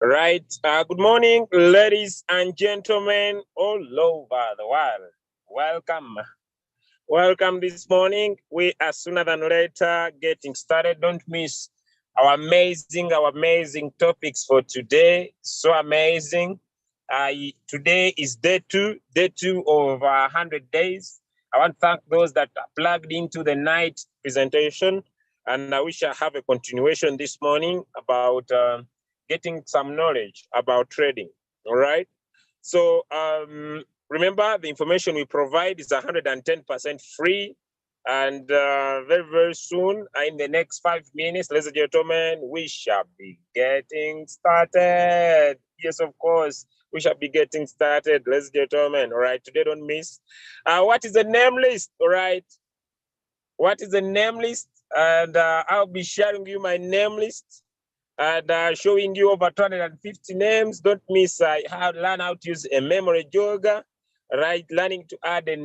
Right. Good morning, ladies and gentlemen all over the world. Welcome. Welcome this morning. We are sooner than later getting started. Don't miss our amazing topics for today. So amazing. Today is day two of 100 days. I want to thank those that are plugged into the night presentation. And we shall have a continuation this morning about getting some knowledge about trading. All right. So remember, the information we provide is 110% free. And very soon, in the next 5 minutes, ladies and gentlemen, we shall be getting started. Yes, of course, we shall be getting started, ladies and gentlemen. All right, today don't miss. What is the name list? All right, what is the name list? And I'll be sharing you my name list and showing you over 250 names. Don't miss learn how to use a memory jogger, right? Learning to add a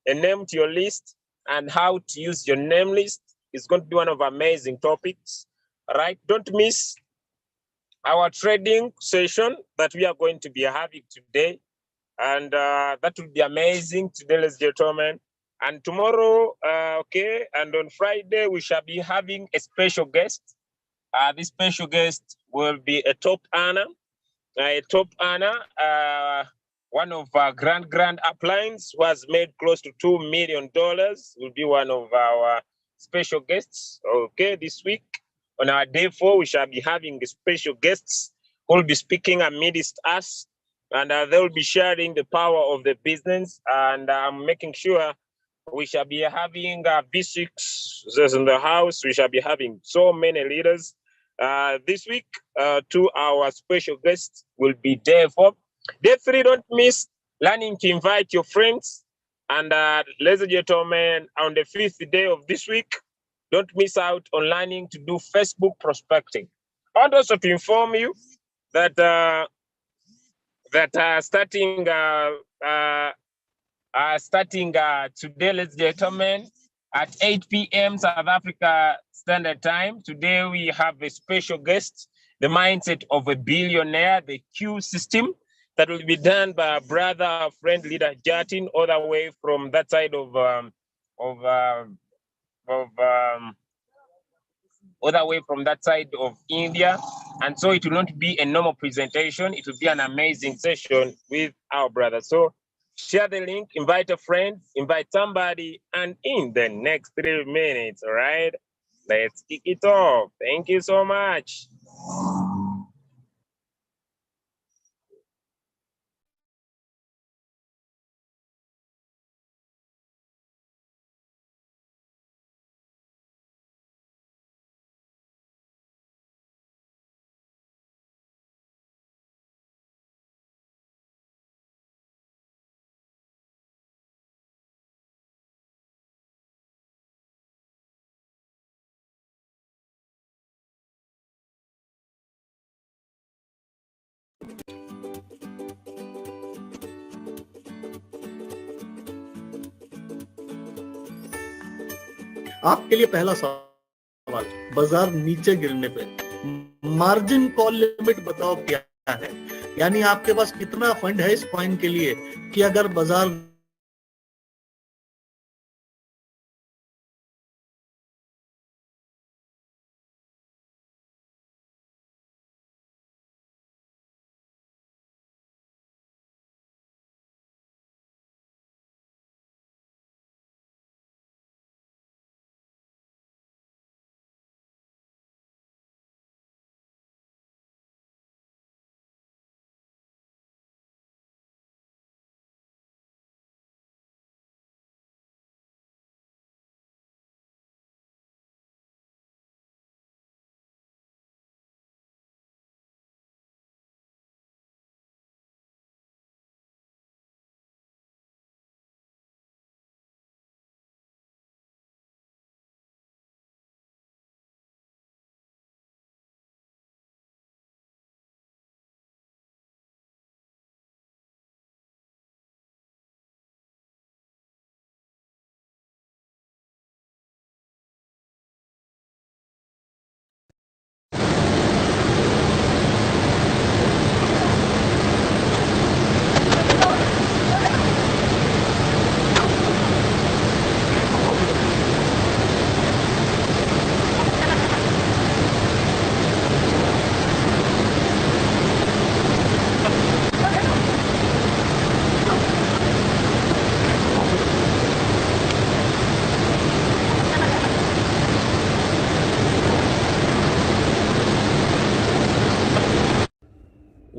name to your list and how to use your name list is going to be one of amazing topics, right? Don't miss our trading session that we are going to be having today. And that will be amazing today, ladies and gentlemen. And tomorrow, and on Friday, we shall be having a special guest. This special guest will be a top earner, one of our grand uplines who has made close to $2 million. Will be one of our special guests. Okay, this week on our day 4, we shall be having special guests who will be speaking amidst us, and they will be sharing the power of the business. And I'm making sure we shall be having V6 in the house. We shall be having so many leaders. This week, 2 hour special guest will be day 4. Day 3, don't miss learning to invite your friends. And ladies and gentlemen, on the 5th day of this week, don't miss out on learning to do Facebook prospecting. I want also to inform you that starting today, ladies and gentlemen, at 8 p.m. South Africa Standard Time. Today we have a special guest, the mindset of a billionaire, the Q system, that will be done by our brother, our friend, leader Jatin, all the way from that side of all the way from that side of India. And so it will not be a normal presentation. It will be an amazing session with our brother. So share the link, invite a friend, invite somebody, and in the next 3 minutes, all right, let's kick it off. Thank you so much. आपके लिए पहला सवाल, बाजार नीचे गिरने पे margin call limit बताओ क्या है? यानी आपके पास कितना फंड है इस कॉइन के लिए कि अगर बाजार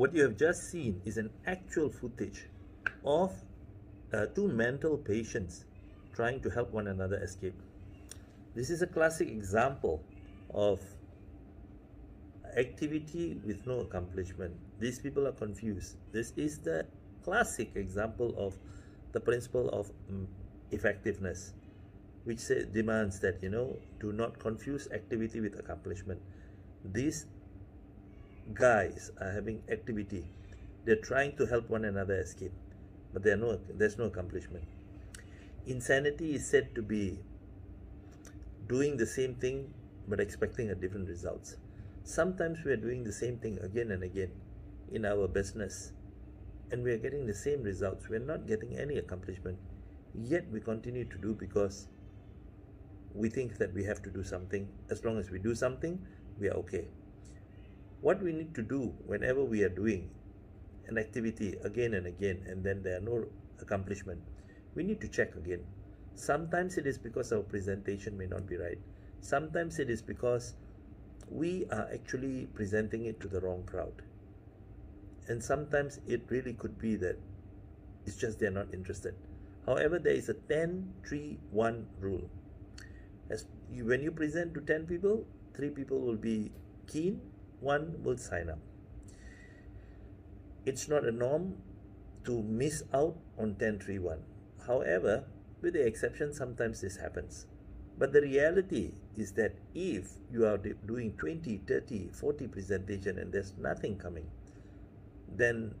What you have just seen is an actual footage of two mental patients trying to help one another escape. This is a classic example of activity with no accomplishment. These people are confused. This is the classic example of the principle of effectiveness, which demands that, do not confuse activity with accomplishment. These guys are having activity. They're trying to help one another escape, but there's no accomplishment. Insanity is said to be doing the same thing but expecting a different results. Sometimes we are doing the same thing again and again in our business, and we are getting the same results. We are not getting any accomplishment, yet we continue to do because we think that we have to do something. As long as we do something, we are okay. What we need to do whenever we are doing an activity again and again, and then there are no accomplishment, we need to check again. Sometimes it is because our presentation may not be right. Sometimes it is because we are actually presenting it to the wrong crowd. And sometimes it really could be that it's just they're not interested. However, there is a 10-3-1 rule. When you present to 10 people, 3 people will be keen, 1 will sign up. It's not a norm to miss out on 10-3-1. However, with the exception, sometimes this happens. But the reality is that if you are doing 20, 30, 40 presentation and there's nothing coming, then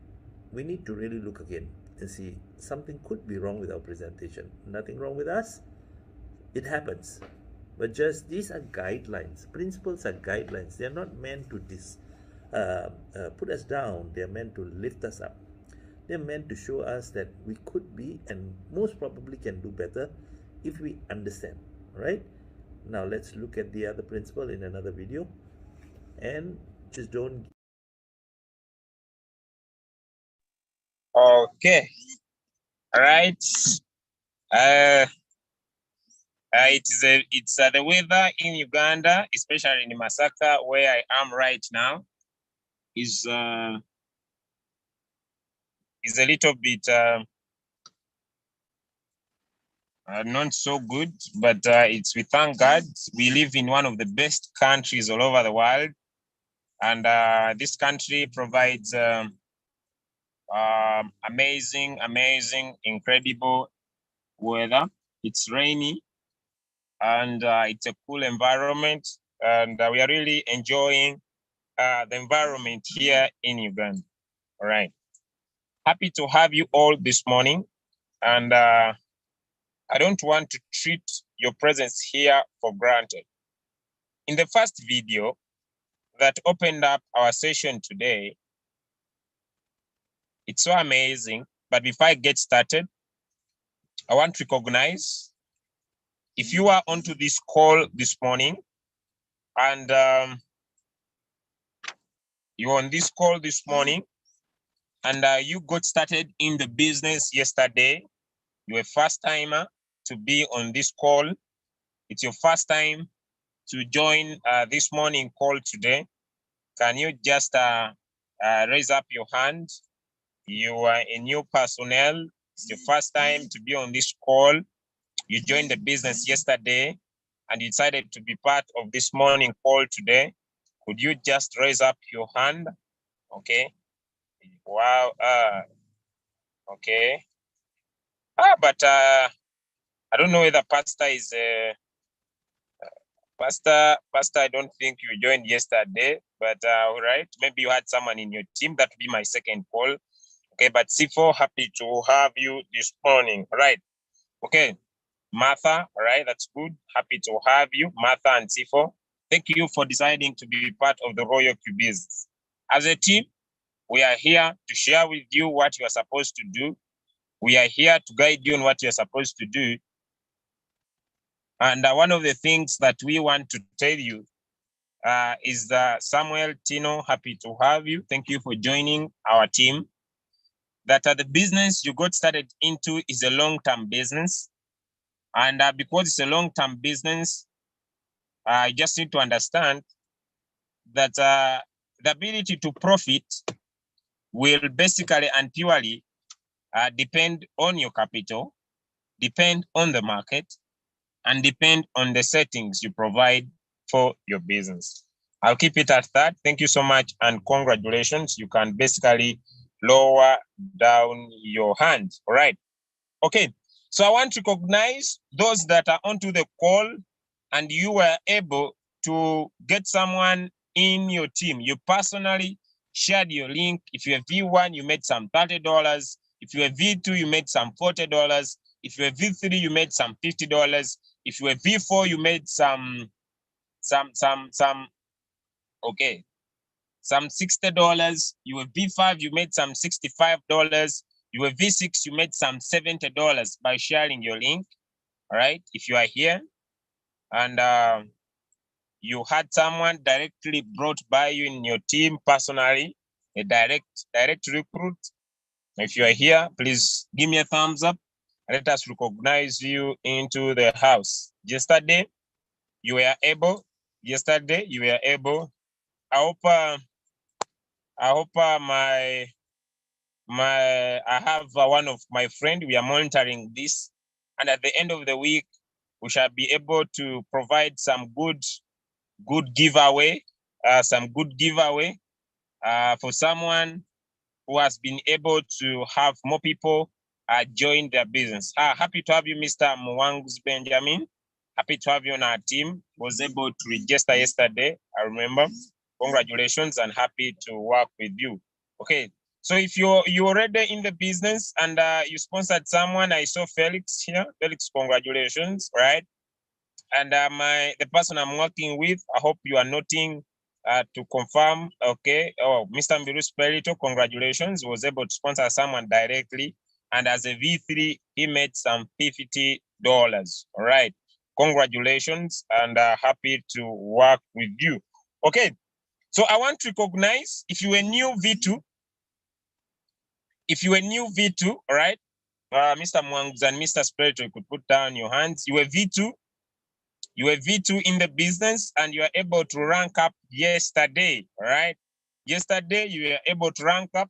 we need to really look again and see something could be wrong with our presentation. Nothing wrong with us. It happens. But just these are guidelines. Principles are guidelines. They are not meant to put us down. They are meant to lift us up. They are meant to show us that we could be and most probably can do better if we understand. Right? Now let's look at the other principle in another video, and just don't. Okay. All right. It's the weather in Uganda, especially in Masaka, where I am right now, is a little bit not so good, but we thank God. We live in one of the best countries all over the world, and this country provides amazing, incredible weather. It's rainy, and it's a cool environment, and we are really enjoying the environment here in Uganda. All right. Happy to have you all this morning, and I don't want to treat your presence here for granted. In the first video that opened up our session today, it's so amazing, but before I get started, I want to recognize if you are onto this call this morning and you're on this call this morning and you got started in the business yesterday, you're a first timer to be on this call. It's your first time to join this morning call today. Can you just raise up your hand? You are a new personnel. It's your first time to be on this call. You joined the business yesterday and you decided to be part of this morning call today. Could you just raise up your hand? Okay. Wow. Okay. But I don't know whether Pastor is Pastor, I don't think you joined yesterday, but all right, maybe you had someone in your team. That would be my second call. Okay, but C4, happy to have you this morning. All right. Okay, Martha, all right, that's good. Happy to have you, Martha and C4. Thank you for deciding to be part of the Royal Cubes. As a team, we are here to share with you what you are supposed to do. We are here to guide you on what you are supposed to do. And one of the things that we want to tell you is that Samuel Tino, happy to have you. Thank you for joining our team. That the business you got started into is a long-term business. And because it's a long-term business, I just need to understand that the ability to profit will basically and purely depend on your capital, depend on the market, and depend on the settings you provide for your business. I'll keep it at that. Thank you so much and congratulations. You can basically lower down your hand. All right. Okay. So I want to recognize those that are onto the call and you were able to get someone in your team. You personally shared your link. If you're V1, you made some $30. If you're V2, you made some $40. If you're V3, you made some $50. If you're V4, you made some $60. You were V5, you made some $65. You were V6, you made some $70 by sharing your link. All right. If you are here and you had someone directly brought by you in your team personally, a direct recruit. If you are here, please give me a thumbs up. Let us recognize you into the house. Yesterday, you were able. I hope I have one of my friend. We are monitoring this, and at the end of the week, we shall be able to provide some good giveaway, for someone who has been able to have more people join their business. Happy to have you, Mr. Mwangus Benjamin. Happy to have you on our team. Was able to register yesterday, I remember. Congratulations and happy to work with you. Okay, so if you're already in the business and you sponsored someone, I saw Felix here. Felix, congratulations, right? And the person I'm working with, I hope you are noting to confirm. Okay. Oh, Mr. Mbirus Perito, congratulations. Was able to sponsor someone directly. And as a V3, he made some $50. All right. Congratulations and happy to work with you. Okay. So I want to recognize if you were new V2, all right, Mr. Mwangs and Mr. Spirito, you could put down your hands. You were V2. You were V2 in the business and you are able to rank up yesterday, all right? Yesterday, you were able to rank up.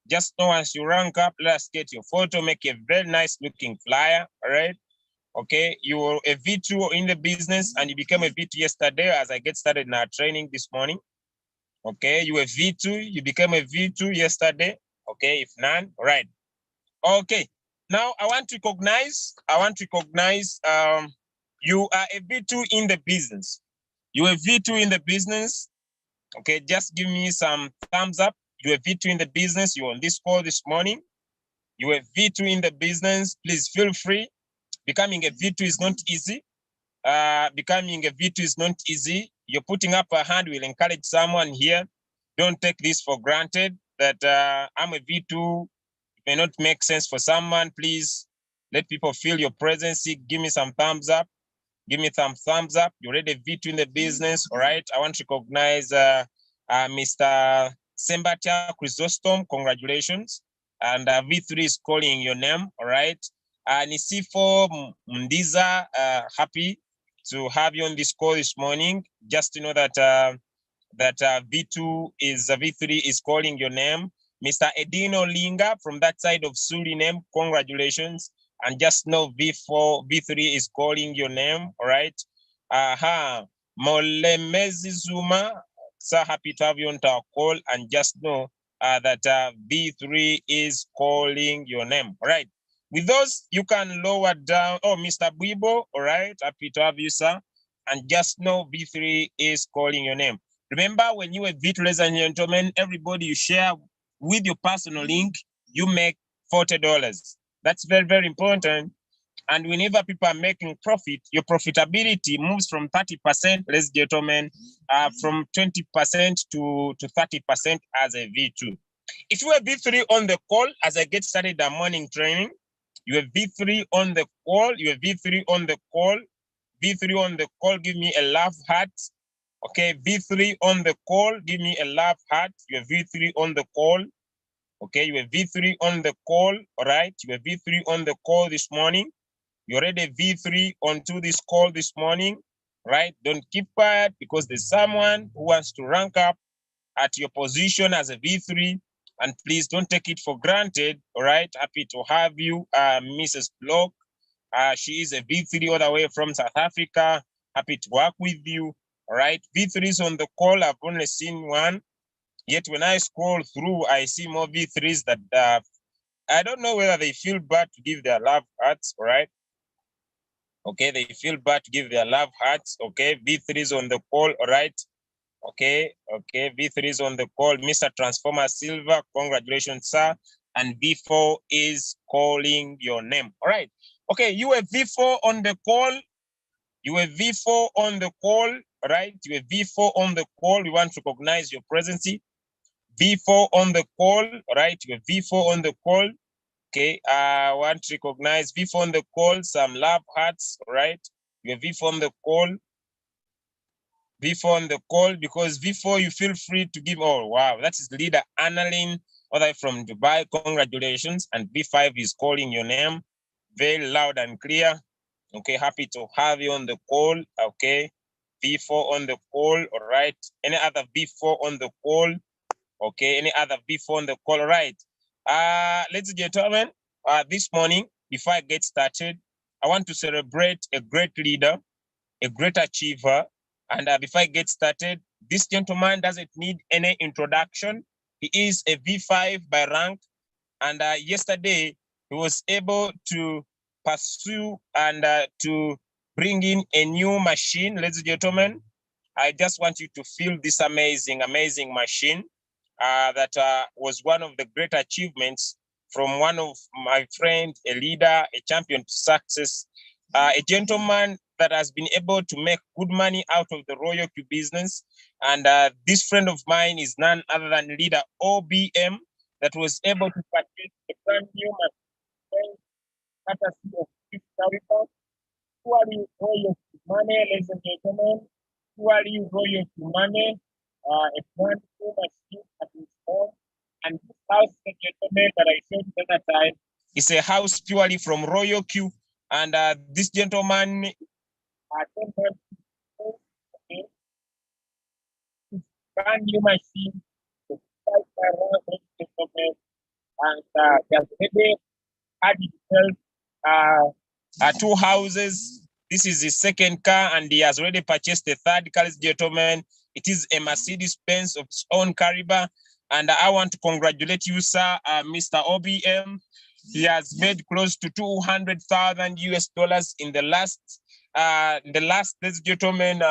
Just know as you rank up, let's get your photo, make a very nice looking flyer, all right? Okay, you were a V2 in the business and you became a V2 yesterday as I get started in our training this morning. Okay, you were V2, you became a V2 yesterday. Okay, if none, all right. Okay, now I want to recognize, you are a V2 in the business. You are V2 in the business. Okay, just give me some thumbs up. You are V2 in the business. You're on this call this morning. You are V2 in the business. Please feel free. Becoming a V2 is not easy. You're putting up a hand will encourage someone here. Don't take this for granted that I'm a V2. It may not make sense for someone. Please let people feel your presence. Give me some thumbs up. Give me some thumbs up. You're already V2 in the business. All right. I want to recognize Mr. Sembatia Chrysostom. Congratulations. And V3 is calling your name. All right. Nisifo Mdiza, happy to have you on this call this morning. Just to know that V3 is calling your name. Mr. Edino Linga from that side of Suriname, congratulations. And just know V3 is calling your name, all right? Molemezi Zuma, so happy to have you on our call. And just know that V3 is calling your name, all right? With those, you can lower down. Oh, Mr. Bibo, all right? Happy to have you, sir. And just know V3 is calling your name. Remember, when you are V3, ladies and gentlemen, everybody you share with your personal link, you make $40. That's very, very important. And whenever people are making profit, your profitability moves from 30%, ladies and gentlemen, from 20% to 30% as a V2. If you are V3 on the call, as I get started the morning training, you have V3 on the call, V3 on the call, give me a love heart. Okay, V3 on the call, give me a love heart. You have V3 on the call. Okay, you have V3 on the call, all right? You have V3 on the call this morning. You already V3 onto this call this morning, right? Don't keep quiet because there's someone who wants to rank up at your position as a V3 And please don't take it for granted. All right. Happy to have you, Mrs. Block. She is a V3 all the way from South Africa. Happy to work with you. All right. V3 is on the call. I've only seen one. Yet when I scroll through, I see more V3s that I don't know whether they feel bad to give their love hearts. All right. Okay. They feel bad to give their love hearts. Okay. V3 is on the call. All right. Okay. Okay. V3 is on the call. Mr. Transformer Silver, congratulations, sir. And V4 is calling your name. All right. Okay, you were V4 on the call. You were V4 on the call, right? You were V4 on the call. We want to recognize your presence. V4 on the call, right? You were V4 on the call. Okay, I want to recognize V4 on the call, some love hearts, right? You were V4 on the call. V4 on the call, because V4, you feel free to give. Oh, wow, that is leader Annalyn, all the way from Dubai. Congratulations. And V5 is calling your name very loud and clear. Okay, happy to have you on the call. Okay, V4 on the call. All right. Any other V4 on the call? Okay, any other V4 on the call? All right. Ladies and gentlemen, this morning, before I get started, I want to celebrate a great leader, a great achiever. And before I get started, this gentleman doesn't need any introduction. He is a V5 by rank. And yesterday, he was able to pursue and to bring in a new machine. Ladies and gentlemen, I just want you to feel this amazing, amazing machine that was one of the great achievements from one of my friends, a leader, a champion to success, a gentleman that has been able to make good money out of the Royal Q business. And this friend of mine is none other than leader OBM, that was able to purchase a brand new machine courtesy of Fifth Capital. Surely Royal Q money, ladies and gentlemen. Surely Royal Q money, a brand new machine at his home. And this house, the gentleman that I showed the other time, is a house purely from Royal Q. And this gentleman, okay, brand new machine, and he has already had himself 2 houses. This is his second car, and he has already purchased the third car, gentlemen. It is a Mercedes-Benz of its own caliber. And I want to congratulate you, sir, Mr. OBM. He has made close to 200,000 US dollars in the last, ladies and gentlemen,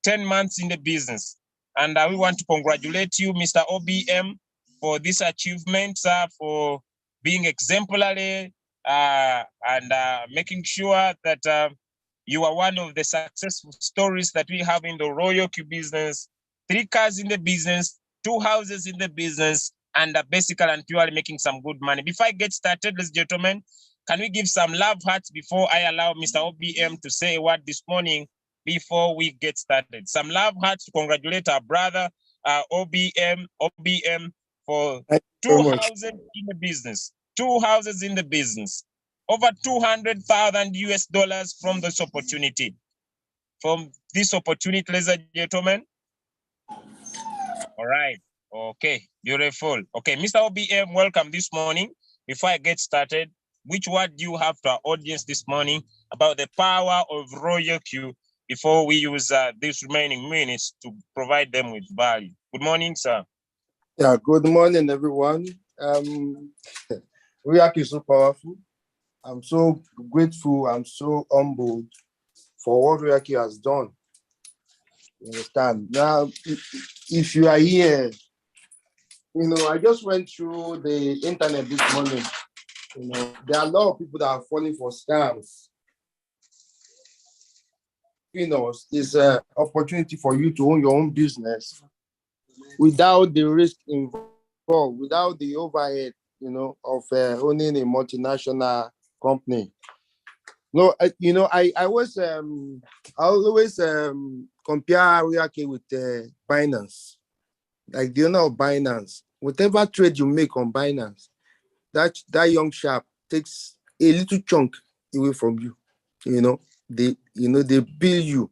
10 months in the business. And we want to congratulate you, Mr. OBM, for this achievement, for being exemplary and making sure that you are one of the successful stories that we have in the Royal Q business. 3 cars in the business, 2 houses in the business, and basically and purely making some good money. Before I get started, ladies and gentlemen, can we give some love hearts before I allow Mr. OBM to say a word this morning before we get started? Some love hearts to congratulate our brother, OBM, for 2 houses in the business, 2 houses in the business, over 200,000 US dollars from this opportunity. From this opportunity, ladies and gentlemen. All right. Okay. Beautiful. Okay. Mr. OBM, welcome this morning. Before I get started, which word do you have to our audience this morning about the power of Royal Q before we use these remaining minutes to provide them with value? Good morning, sir. Yeah, good morning, everyone. Royal Q is so powerful. I'm so grateful. I'm so humbled for what Royal Q has done. You understand? Now, if you are here, you know, I just went through the internet this morning. You know, there are a lot of people that are falling for scams. You know, it's an opportunity for you to own your own business without the risk involved, without the overhead, you know, of owning a multinational company. No, you know, I always compare Royal Q with Binance. Like the owner of Binance, whatever trade you make on Binance, that young chap takes a little chunk away from you. You know, they bill you,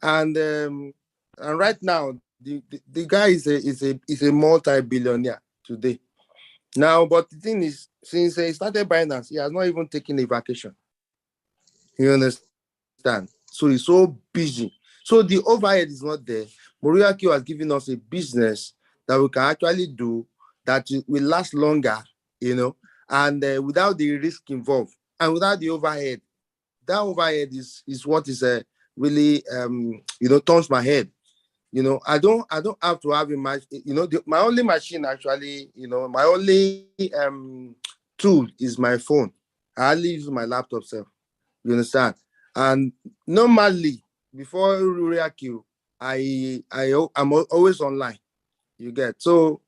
and right now the guy is a multi-billionaire. today. Now, but the thing is, since he started Binance, he has not even taken a vacation. You understand? So he's so busy. So the overhead is not there. Moriaki has given us a business that we can actually do that will last longer, and without the risk involved and without the overhead. That overhead is what is really turns my head. I don't have to have a match. My only machine actually, my only tool is my phone. I only use my laptop self. You understand? And normally before React, I'm always online. You get. So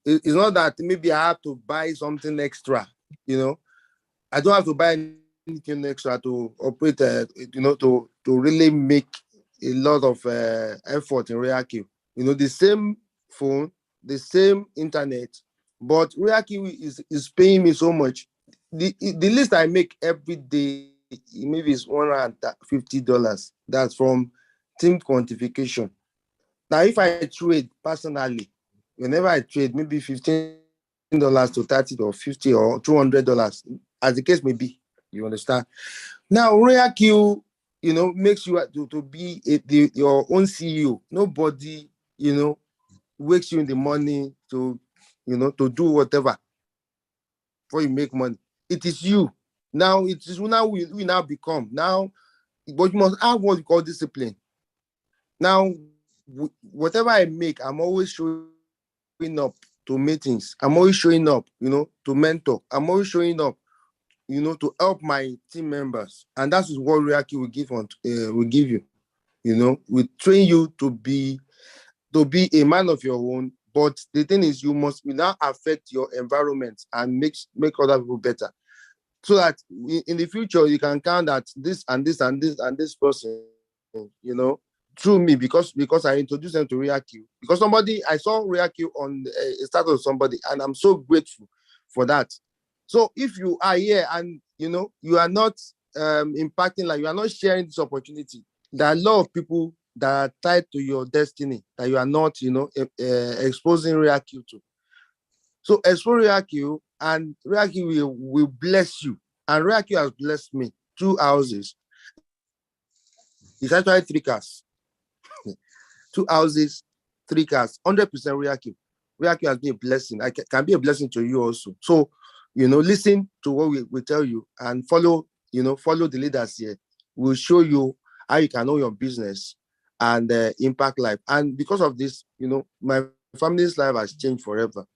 it's not that maybe I have to buy something extra. I don't have to buy anything extra to operate. To really make a lot of effort in React. The same phone, the same internet, but React is paying me so much. The least I make every day maybe is $150. That's from team quantification. Now, if I trade personally, whenever I trade, maybe $15 to 30 or 50 or $200, as the case may be. You understand? Now, React, makes you to be your own CEO. Nobody, wakes you in the morning to do whatever before you make money. It is you. Now, it is now we now become. Now, but you must have what you call discipline. Now, whatever I make, I'm always showing up to meetings. I'm always showing up, to mentor. I'm always showing up, to help my team members. And that is what React will give you. We train you to be a man of your own. But the thing is, you must now affect your environment and make other people better. So that in the future, you can count that this and this and this and this person, through me, because I introduced them to React. Because I saw React on a status of somebody, and I'm so grateful for that. So if you are here and you are not impacting, like you are not sharing this opportunity, there are a lot of people that are tied to your destiny that you are not, exposing React to. So expose React, and React will bless you. And React has blessed me 2 houses. It's actually 3 cars. 2 houses, 3 cars, 100% React. React has been a blessing. I can be a blessing to you also. So, listen to what we tell you and follow the leaders here. We'll show you how you can know your business and impact life. And because of this, my family's life has changed forever.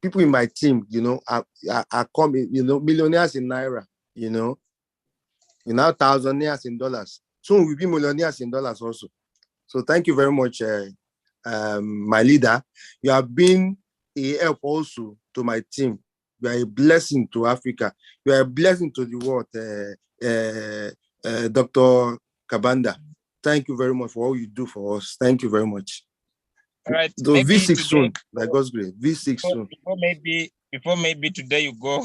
People in my team, are coming, millionaires in Naira, thousandaires in dollars. Soon we'll be millionaires in dollars also. So thank you very much, my leader. You have been a help also to my team. You are a blessing to Africa. You are a blessing to the world, Dr. Kabanda. Thank you very much for all you do for us. Thank you very much. All right. So V6 soon, by God's grace. V6 soon. Before maybe today you go,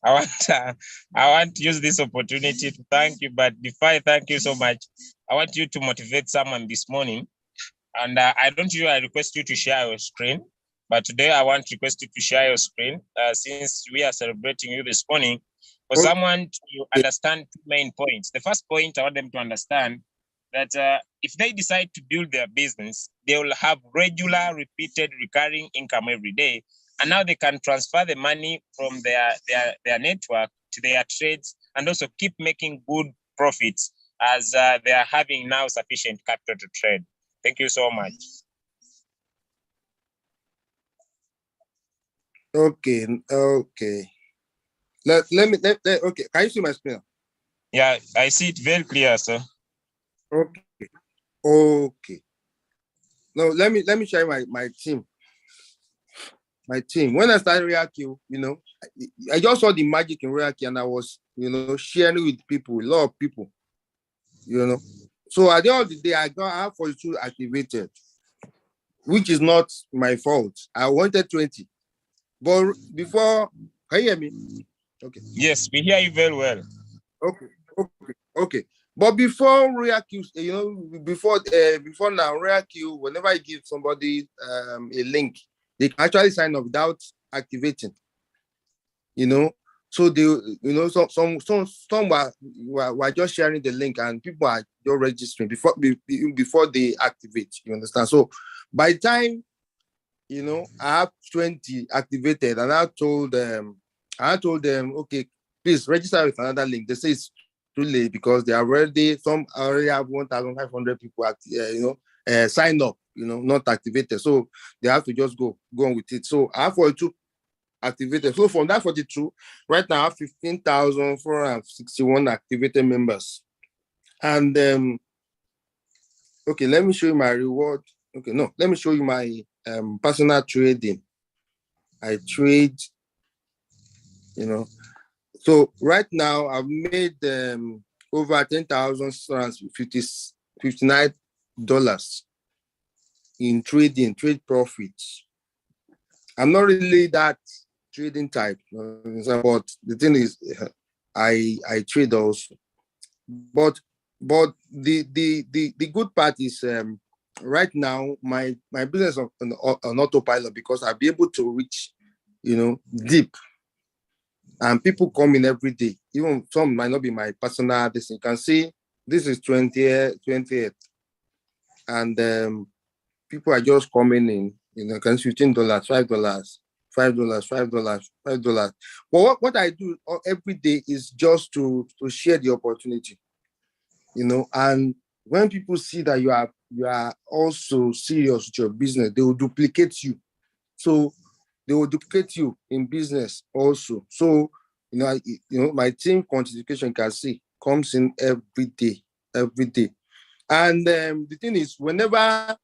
I want to use this opportunity to thank you. But before I thank you so much, I want you to motivate someone this morning. And I request you to share your screen. But today I want to request you to share your screen since we are celebrating you this morning. For someone to understand 2 main points. The first point, I want them to understand that if they decide to build their business, they will have regular, repeated, recurring income every day. And now they can transfer the money from their network to their trades and also keep making good profits as they are having now sufficient capital to trade. Thank you so much. Okay. Okay. Can you see my screen? Yeah, I see it very clear, sir. Okay. Now let me share my team. My team. When I started React, I just saw the magic in React, and I was, sharing with people, a lot of people, So at the end of the day, I have 42 activated, which is not my fault. I wanted 20, but before, can you hear me? Okay. Yes, we hear you very well. Okay. But before React, before now, React, whenever I give somebody a link, They can actually sign up without activating. You know, so they, some were just sharing the link, and people are just registering before they activate. You understand? So by the time, I have 20 activated, and I told them, okay, please register with another link. They say it's too late because some already have 1,500 people sign up, not activated. So they have to just go on with it. So I have 42 activated. So from that 42, right now I have 15,461 activated members. And okay, let me show you my reward. Okay, no, let me show you my personal trading. I trade, so right now I've made over $10,659 in trade profits. I'm not really that trading type, but the thing is, I trade also. But the good part is, right now my business on autopilot, because I'll be able to reach, deep, and people come in every day. Even some might not be my personal. This you can see, this is 20th, and people are just coming in. Can $15, $5, $5. But what I do every day is just to share the opportunity. And when people see that you are also serious with your business, they will duplicate you. So they will duplicate you in business also. So my team quantification, can see, comes in every day. And the thing is, whenever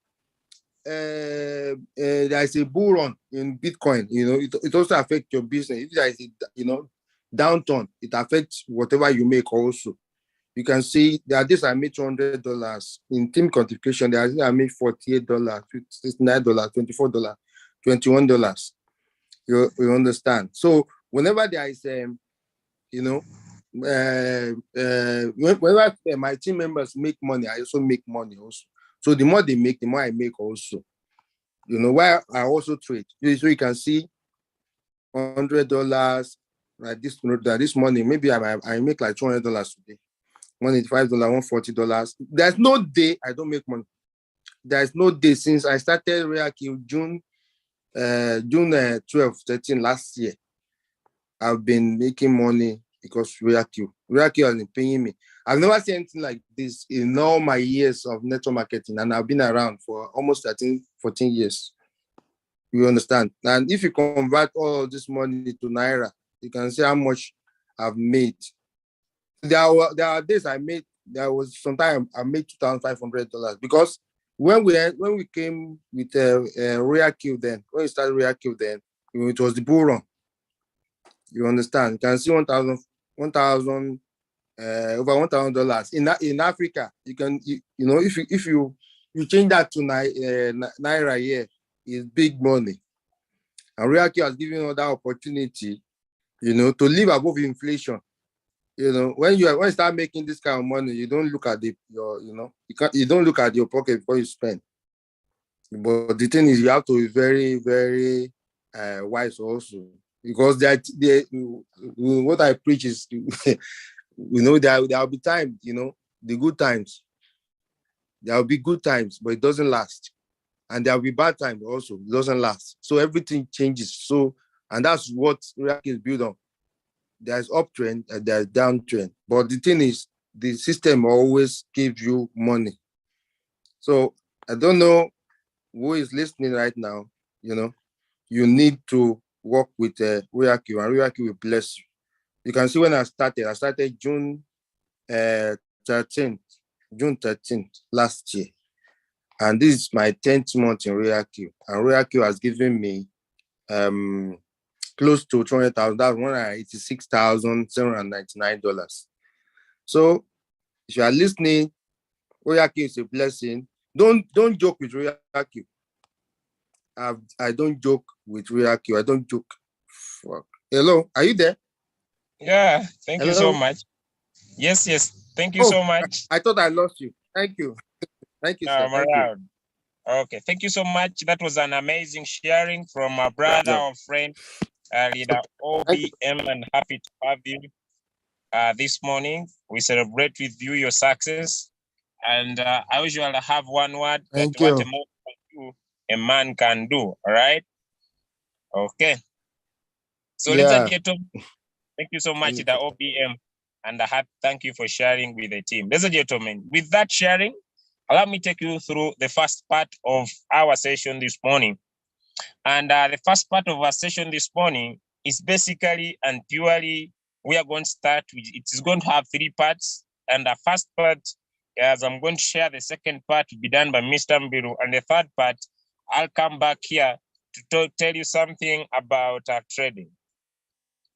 there is a bull run in Bitcoin, it also affects your business. If there is a downturn, it affects whatever you make also. You can see there are days I made $200 in team quantification. There are days I made $48, $69, $24, $21. You understand? So whenever there is whenever my team members make money, I also make money also. So the more they make, the more I make also. Why I also trade. So you can see $100 like this morning. Maybe I make like $200 today. $185, $140. There's no day I don't make money. There's no day since I started RoyalQ June 12, 13 last year. I've been making money because RoyalQ has been paying me. I've never seen anything like this in all my years of network marketing, and I've been around for almost 13, 14 years. You understand? And if you convert all of this money to Naira, you can see how much I've made. There are days there was sometimes I made $2,500, because when we came with RoyalQ then, when we started RoyalQ then, it was the bull run. You understand? You can see over $1,000 in Africa. You can if you change that to Naira here, is big money. And RoyalQ has given you that opportunity, to live above inflation. When you start making this kind of money, you don't look at you don't look at your pocket before you spend. But the thing is, you have to be very, very wise also, because what I preach is, there will be times, the good times. There will be good times, but it doesn't last. And there will be bad times also, it doesn't last. So everything changes. So, and that's what RoyalQ is built on. There's uptrend and there's downtrend. But the thing is, the system always gives you money. So I don't know who is listening right now. You need to work with RoyalQ, and RoyalQ will bless you. You can see when I started June 13th last year. And this is my 10th month in RoyalQ. And RoyalQ has given me close to $200,000. That's $186,799. So if you are listening, RoyalQ is a blessing. Don't joke with RoyalQ. I don't joke with RoyalQ. I don't joke. Fuck. Hello, are you there? Yeah, thank you so much. Yes, thank you so much. I thought I lost you. Thank you. Thank you, sir. I'm around. Okay, thank you so much. That was an amazing sharing from our brother or friend, leader OBM, and happy to have you this morning. We celebrate with you your success. And I usually have one word that Thank what you. a man can do, a man can do. All right. Okay. So ladies and Yeah. gentlemen, thank you so much, Thank the you. OBM, and thank you for sharing with the team. Ladies and gentlemen, with that sharing, allow me to take you through the first part of our session this morning. And the first part of our session this morning is basically and purely, we are going to start with, it is going to have 3 parts. And the first part, as I'm going to share, the second part will be done by Mr. Mbiru. And the third part, I'll come back here to tell you something about trading,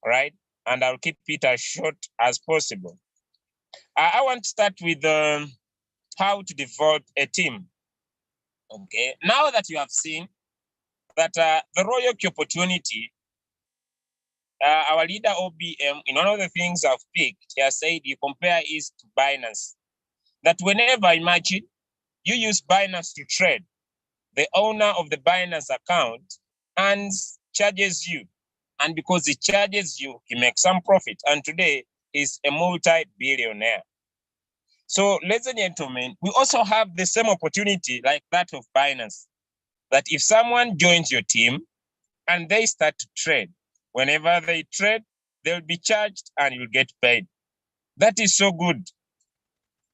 right? And I'll keep it as short as possible. I want to start with how to develop a team. Okay, now that you have seen that the Royal Key opportunity, our leader OBM, in one of the things I've picked, he has said you compare is to Binance. That whenever, imagine, you use Binance to trade, the owner of the Binance account and charges you. And because he charges you, he makes some profit. And today he's a multi-billionaire. So, ladies and gentlemen, we also have the same opportunity like that of Binance. That if someone joins your team and they start to trade, whenever they trade, they'll be charged and you'll get paid. That is so good.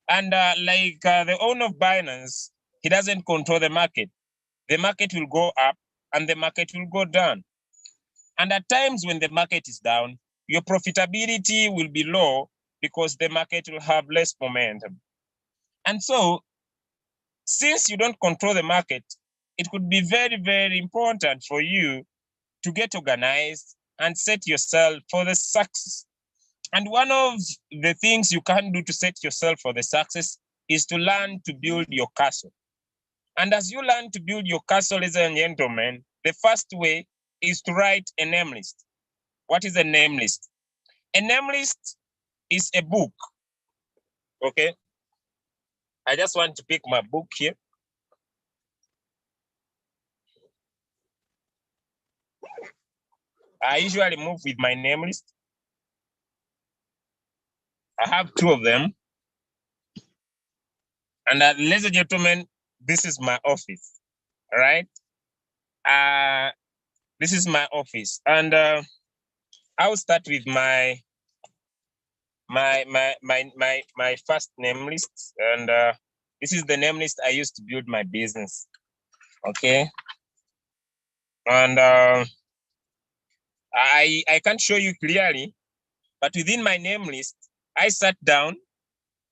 And the owner of Binance, he doesn't control the market. The market will go up and the market will go down. And at times when the market is down, your profitability will be low because the market will have less momentum. And so, since you don't control the market, it could be very, very important for you to get organized and set yourself for the success. And one of the things you can do to set yourself for the success is to learn to build your castle. And as you learn to build your castle, ladies and gentlemen, the first way is to write a name list. What is a name list? A name list is a book. Okay. I just want to pick my book here. I usually move with my name list. I have 2 of them. And ladies and gentlemen, this is my office, all right? This is my office. And I'll start with my first name list. And this is the name list I used to build my business, okay? And I can't show you clearly, but within my name list, I sat down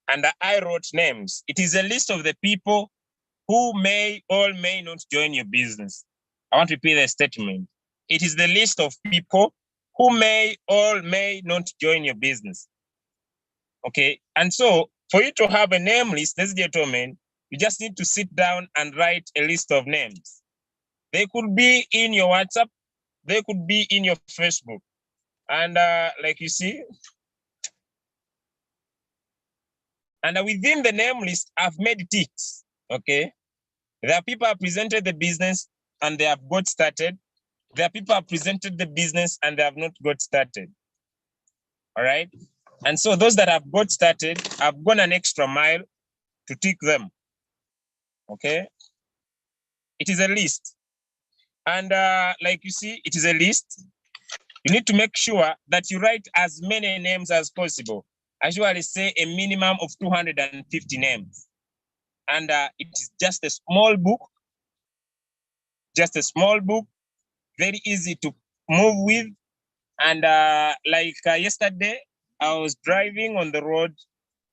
and I wrote names. It is a list of the people who may or may not join your business. I want to repeat the statement. It is the list of people who may or may not join your business. Okay, and so for you to have a name list, ladies and gentlemen, you just need to sit down and write a list of names. They could be in your WhatsApp, they could be in your Facebook. And like you see, and within the name list, I've made ticks, okay? There are people who have presented the business and they have got started. There are people who have presented the business and they have not got started, all right? And so those that have got started, I've gone an extra mile to tick them, okay? It is a list. And like you see, it is a list. You need to make sure that you write as many names as possible. I usually say a minimum of 250 names. And it is just a small book, very easy to move with. And yesterday, I was driving on the road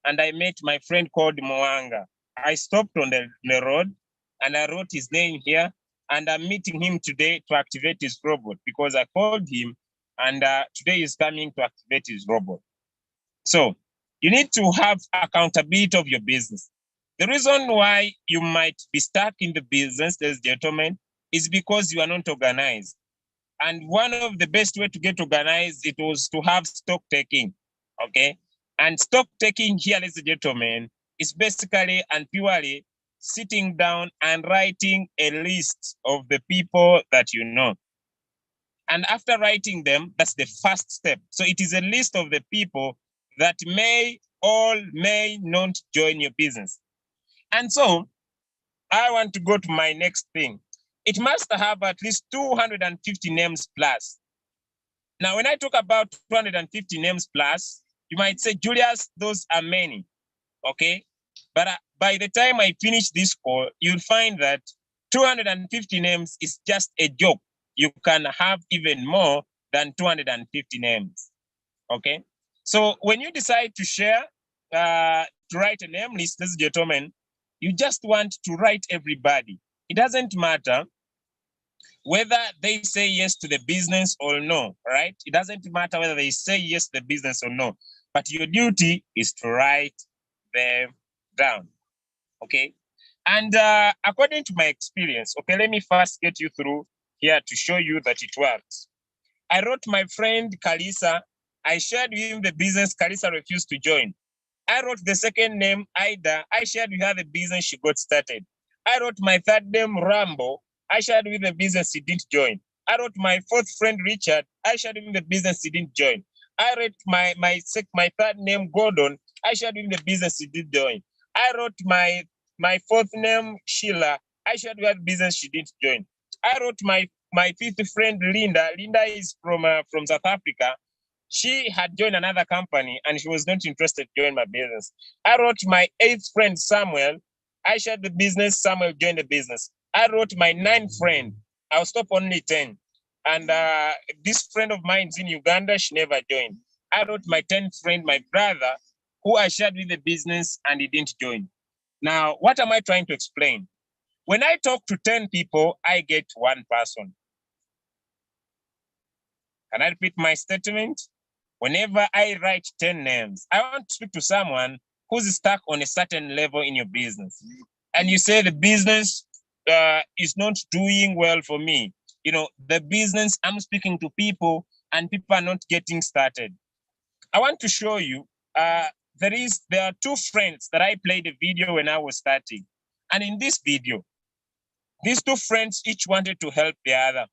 and I met my friend called Moanga. I stopped on the road and I wrote his name here, and I'm meeting him today to activate his robot because I called him and today he's coming to activate his robot. So you need to have accountability of your business. The reason why you might be stuck in the business, ladies and gentlemen, is because you are not organized. And one of the best way to get organized, it was to have stock taking, okay? And stock taking here, ladies and gentlemen, is basically and purely sitting down and writing a list of the people that you know. And after writing them, that's the first step. So it is a list of the people that may or may not join your business. And so I want to go to my next thing. It must have at least 250 names plus. Now, when I talk about 250 names plus, you might say, Julius, those are many, okay? But by the time I finish this call, you'll find that 250 names is just a joke. You can have even more than 250 names, okay? So when you decide to share, to write a name list, ladies and gentlemen, you just want to write everybody. It doesn't matter whether they say yes to the business or no, right? It doesn't matter whether they say yes to the business or no, but your duty is to write them down, okay? And according to my experience, okay, let me first get you through here to show you that it works. I wrote my friend Kalisa. I shared with him the business. Kalisa refused to join. I wrote the second name, Ida. I shared with her the business. She got started. I wrote my third name, Rambo. I shared with the business. He didn't join. I wrote my fourth friend, Richard. I shared with the business. He didn't join. I wrote my third name, Gordon. I shared with the business. He did join. I wrote my fourth name, Sheila. I shared with the business. She didn't join. I wrote my fifth friend, Linda. Linda is from South Africa. She had joined another company and she was not interested to join my business. I wrote my eighth friend, Samuel. I shared the business. Samuel joined the business. I wrote my ninth friend. I'll stop only 10. And this friend of mine is in Uganda. She never joined. I wrote my 10th friend, my brother, who I shared with the business and he didn't join. Now, what am I trying to explain? When I talk to 10 people, I get one person. Can I repeat my statement? Whenever I write 10 names, I want to speak to someone who's stuck on a certain level in your business. And you say the business is not doing well for me. You know, the business, I'm speaking to people and people are not getting started. I want to show you, there are two friends that I played a video when I was starting. And in this video, these two friends each wanted to help the other.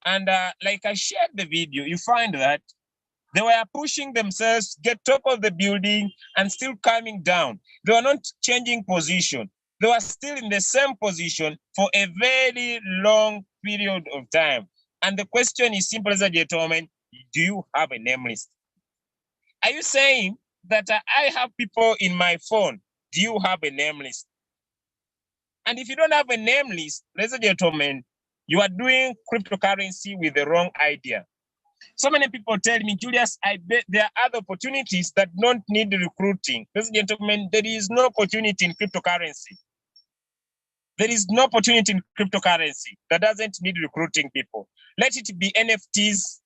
And like I shared the video, you find that they were pushing themselves, get top of the building and still coming down. They were not changing position. They were still in the same position for a very long period of time. And the question is simple, as a gentleman, do you have a name list? Are you saying that I have people in my phone? Do you have a name list? And if you don't have a name list, ladies and gentlemen, you are doing cryptocurrency with the wrong idea. So many people tell me, Julius, I bet there are other opportunities that don't need recruiting. Ladies and gentlemen, there is no opportunity in cryptocurrency. There is no opportunity in cryptocurrency that doesn't need recruiting people. Let it be NFTs.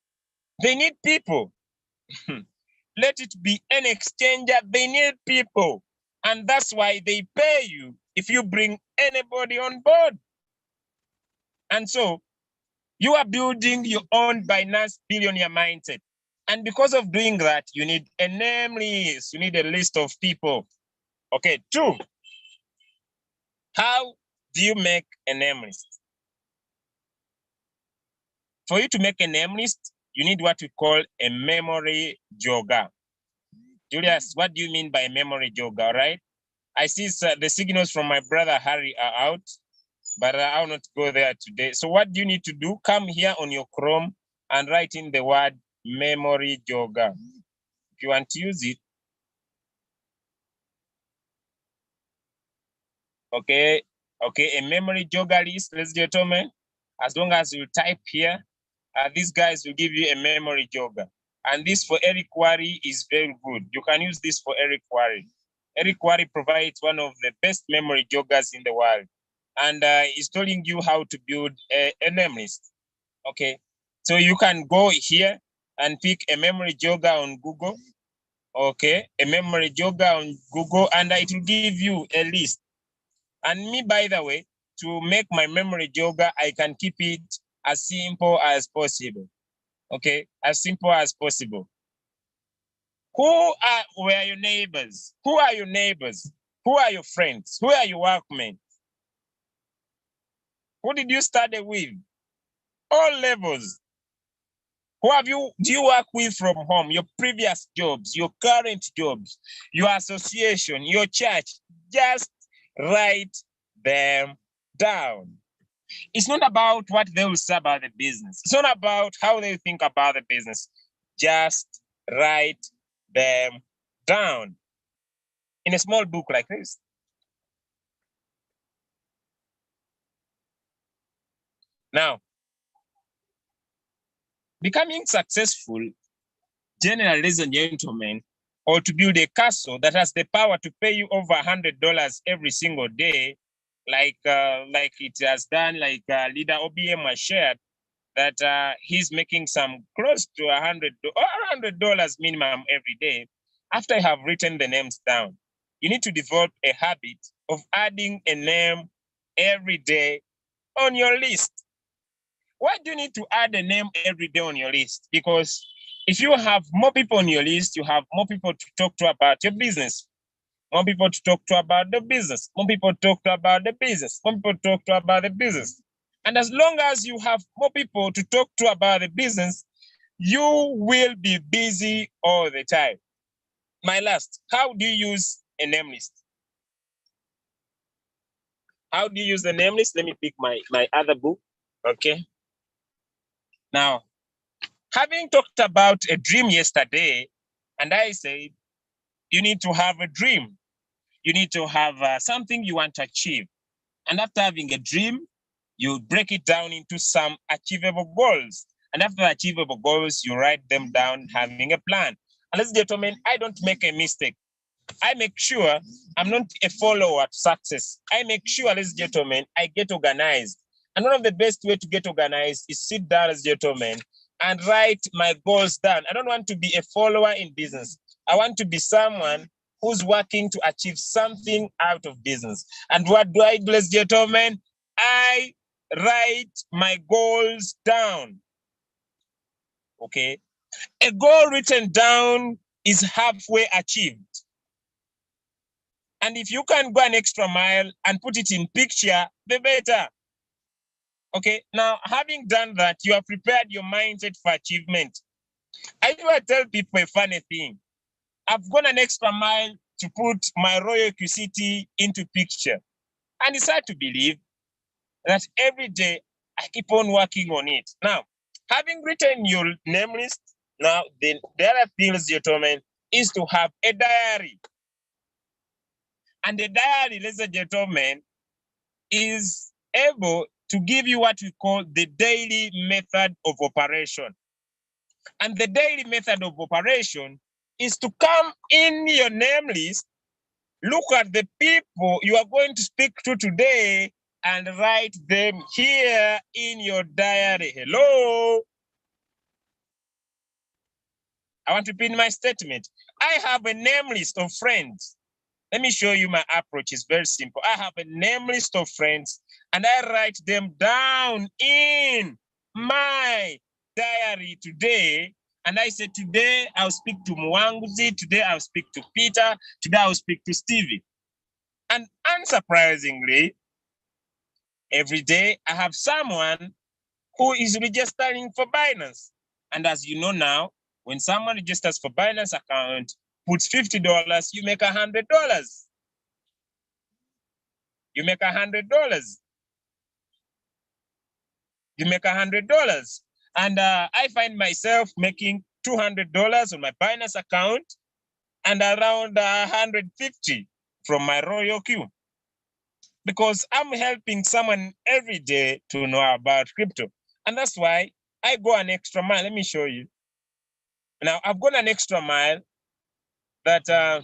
They need people. Let it be an exchanger. They need people. And that's why they pay you if you bring anybody on board. And so you are building your own Binance billionaire mindset. And because of doing that, you need a name list. You need a list of people. Okay, 2, how do you make a name list? For you to make a name list, you need what we call a memory jogger. Julius, what do you mean by a memory jogger, right? I see the signals from my brother Harry are out, but I will not go there today. So what do you need to do? Come here on your Chrome and write in the word memory jogger. If you want to use it. Okay, a memory jogger list, ladies and gentlemen. As long as you type here, these guys will give you a memory jogger. And this for Eric Quarry is very good. You can use this for Eric Quarry. Eric Quarry provides one of the best memory joggers in the world. And he's telling you how to build a name list. Okay, so you can go here and pick a memory jogger on Google. Okay, a memory jogger on Google, and it will give you a list. And me, by the way, to make my memory jogger, I can keep it as simple as possible. Okay, as simple as possible. Were your neighbors? Who are your neighbors? Who are your friends? Who are your workmen? Who did you study with? All levels. Do you work with from home? Your previous jobs, your current jobs, your association, your church. Just write them down. It's not about what they will say about the business. It's not about how they think about the business. Just write them down in a small book like this. Now, becoming successful, generally, ladies and gentlemen, or to build a castle that has the power to pay you over $100 every single day, like it has done, like leader OBM has shared, that he's making some close to $100 minimum every day. After you have written the names down, you need to develop a habit of adding a name every day on your list. Why do you need to add a name every day on your list? Because if you have more people on your list, you have more people to talk to about your business. More people to talk to about the business. More people to talk to about the business. More people to talk to about the business. And as long as you have more people to talk to about the business, you will be busy all the time. My last, how do you use a name list? How do you use the name list? Let me pick my other book, okay? Now, having talked about a dream yesterday, and I said, you need to have a dream. You need to have something you want to achieve. And after having a dream, you break it down into some achievable goals. And after the achievable goals, you write them down, having a plan. And ladies and gentlemen, I don't make a mistake. I make sure I'm not a follower to success. I make sure, ladies and gentlemen, I get organized. And one of the best way to get organized is sit down, ladies and gentlemen, and write my goals down. I don't want to be a follower in business. I want to be someone who's working to achieve something out of business. And what do I do, ladies and gentlemen? I write my goals down. Okay. A goal written down is halfway achieved. And if you can go an extra mile and put it in picture, the better. Okay, now having done that, you have prepared your mindset for achievement. I do tell people a funny thing. I've gone an extra mile to put my Royal QCT into picture. And it's hard to believe that every day I keep on working on it. Now, having written your name list, now the other thing, ladies and gentlemen, is to have a diary. And the diary, ladies and gentlemen, is able to give you what we call the daily method of operation. And the daily method of operation is to come in your name list, look at the people you are going to speak to today, and write them here in your diary. Hello? I want to pin my statement. I have a name list of friends. Let me show you my approach. It's very simple. I have a name list of friends and I write them down in my diary today. And I said, today I'll speak to Mwanguzi, today I'll speak to Peter, today I'll speak to Stevie. And unsurprisingly, every day I have someone who is registering for Binance. And as you know now, when someone registers for Binance account, puts $50, you make $100. You make $100. You make $100. And I find myself making $200 on my Binance account and around 150 from my Royal Q. Because I'm helping someone every day to know about crypto. And that's why I go an extra mile. Let me show you. Now, I've gone an extra mile that,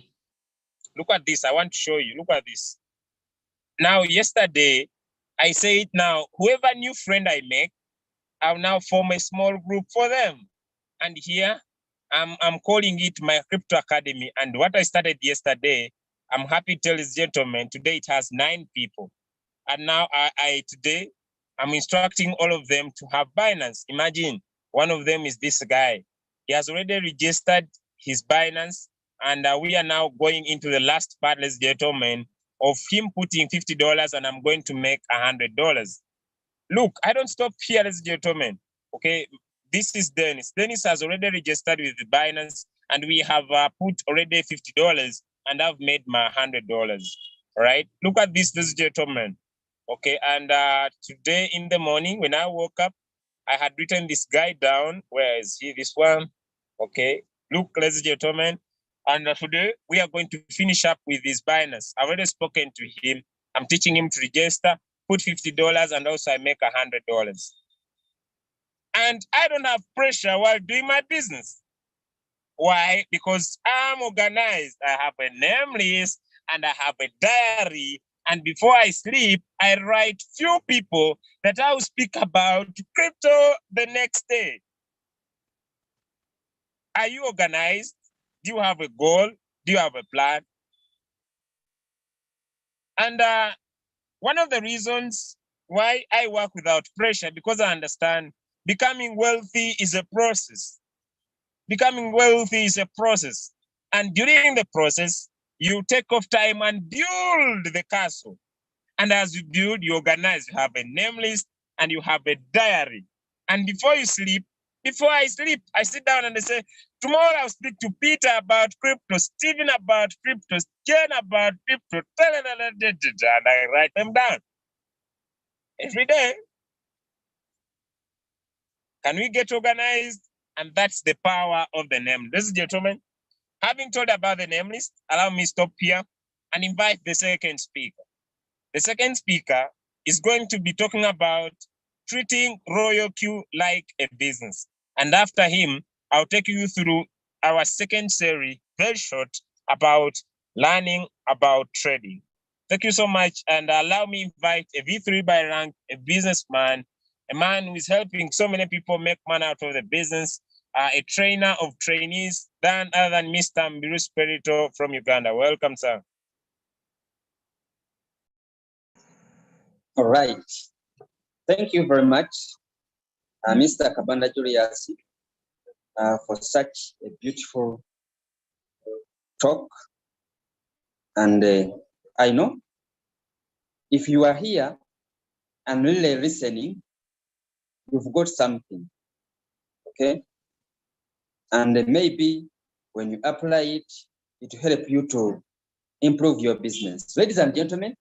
look at this. I want to show you. Look at this. Now, yesterday, I said, now, whoever new friend I make, I'll now form a small group for them. And here, I'm calling it my Crypto Academy. And what I started yesterday, I'm happy to tell this gentleman, today it has 9 people. And now today, I'm instructing all of them to have Binance. Imagine, one of them is this guy. He has already registered his Binance, and we are now going into the last part, ladies and gentlemen, of him putting $50, and I'm going to make $100. Look, I don't stop here, ladies and gentlemen. Okay, this is Dennis. Dennis has already registered with the Binance, and we have put already $50, and I've made my $100. All right, look at this, ladies and gentlemen. Okay, and today in the morning when I woke up, I had written this guy down. Where is he? This one. Okay, look, ladies and gentlemen. And today we are going to finish up with this Binance. I've already spoken to him. I'm teaching him to register, put $50, and also I make $100. And I don't have pressure while doing my business. Why? Because I'm organized. I have a name list and I have a diary. And before I sleep, I write few people that I will speak about crypto the next day. Are you organized? Do you have a goal? Do you have a plan? And one of the reasons why I work without pressure, because I understand becoming wealthy is a process. Becoming wealthy is a process. And during the process, you take off time and build the castle. And as you build, you organize, you have a name list and you have a diary. And before I sleep, I sit down and I say, tomorrow I'll speak to Peter about crypto, Stephen about crypto, Jen about crypto, and I write them down every day. Can we get organized? And that's the power of the name. Ladies and gentlemen, having told about the name list, allow me to stop here and invite the second speaker. The second speaker is going to be talking about treating Royal Q like a business. And after him, I'll take you through our second series, very short, about learning about trading. Thank you so much. And allow me to invite a V3 by rank, a businessman, a man who is helping so many people make money out of the business, a trainer of trainees, none other than Mr. Mbiru Spirito from Uganda. Welcome, sir. All right. Thank you very much, Mr. Kabanda Julius, for such a beautiful talk. And I know if you are here and really listening, you've got something, okay? And maybe when you apply it, it will help you to improve your business. Ladies and gentlemen,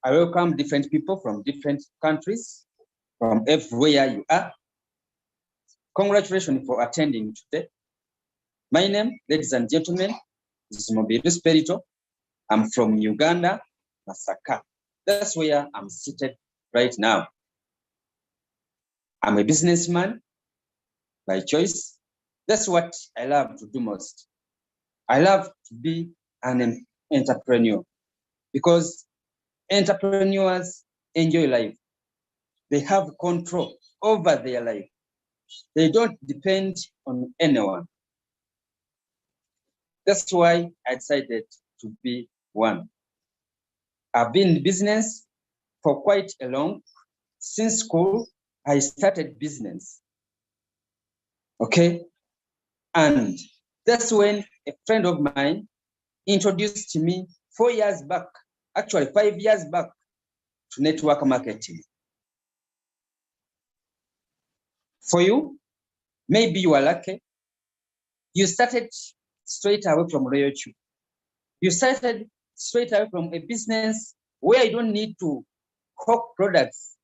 I welcome different people from different countries, from everywhere you are. Congratulations for attending today. My name, ladies and gentlemen, is Mbiru Spirito. I'm from Uganda, Masaka. That's where I'm seated right now. I'm a businessman by choice. That's what I love to do most. I love to be an entrepreneur because entrepreneurs enjoy life. They have control over their life. They don't depend on anyone. That's why I decided to be one. I've been in business for quite a long. Since school, I started business. Okay? And that's when a friend of mine introduced me 4 years back, actually 5 years back, to network marketing. For you, maybe you are lucky. You started straight away from Royal Q. You started straight away from a business where you don't need to hawk products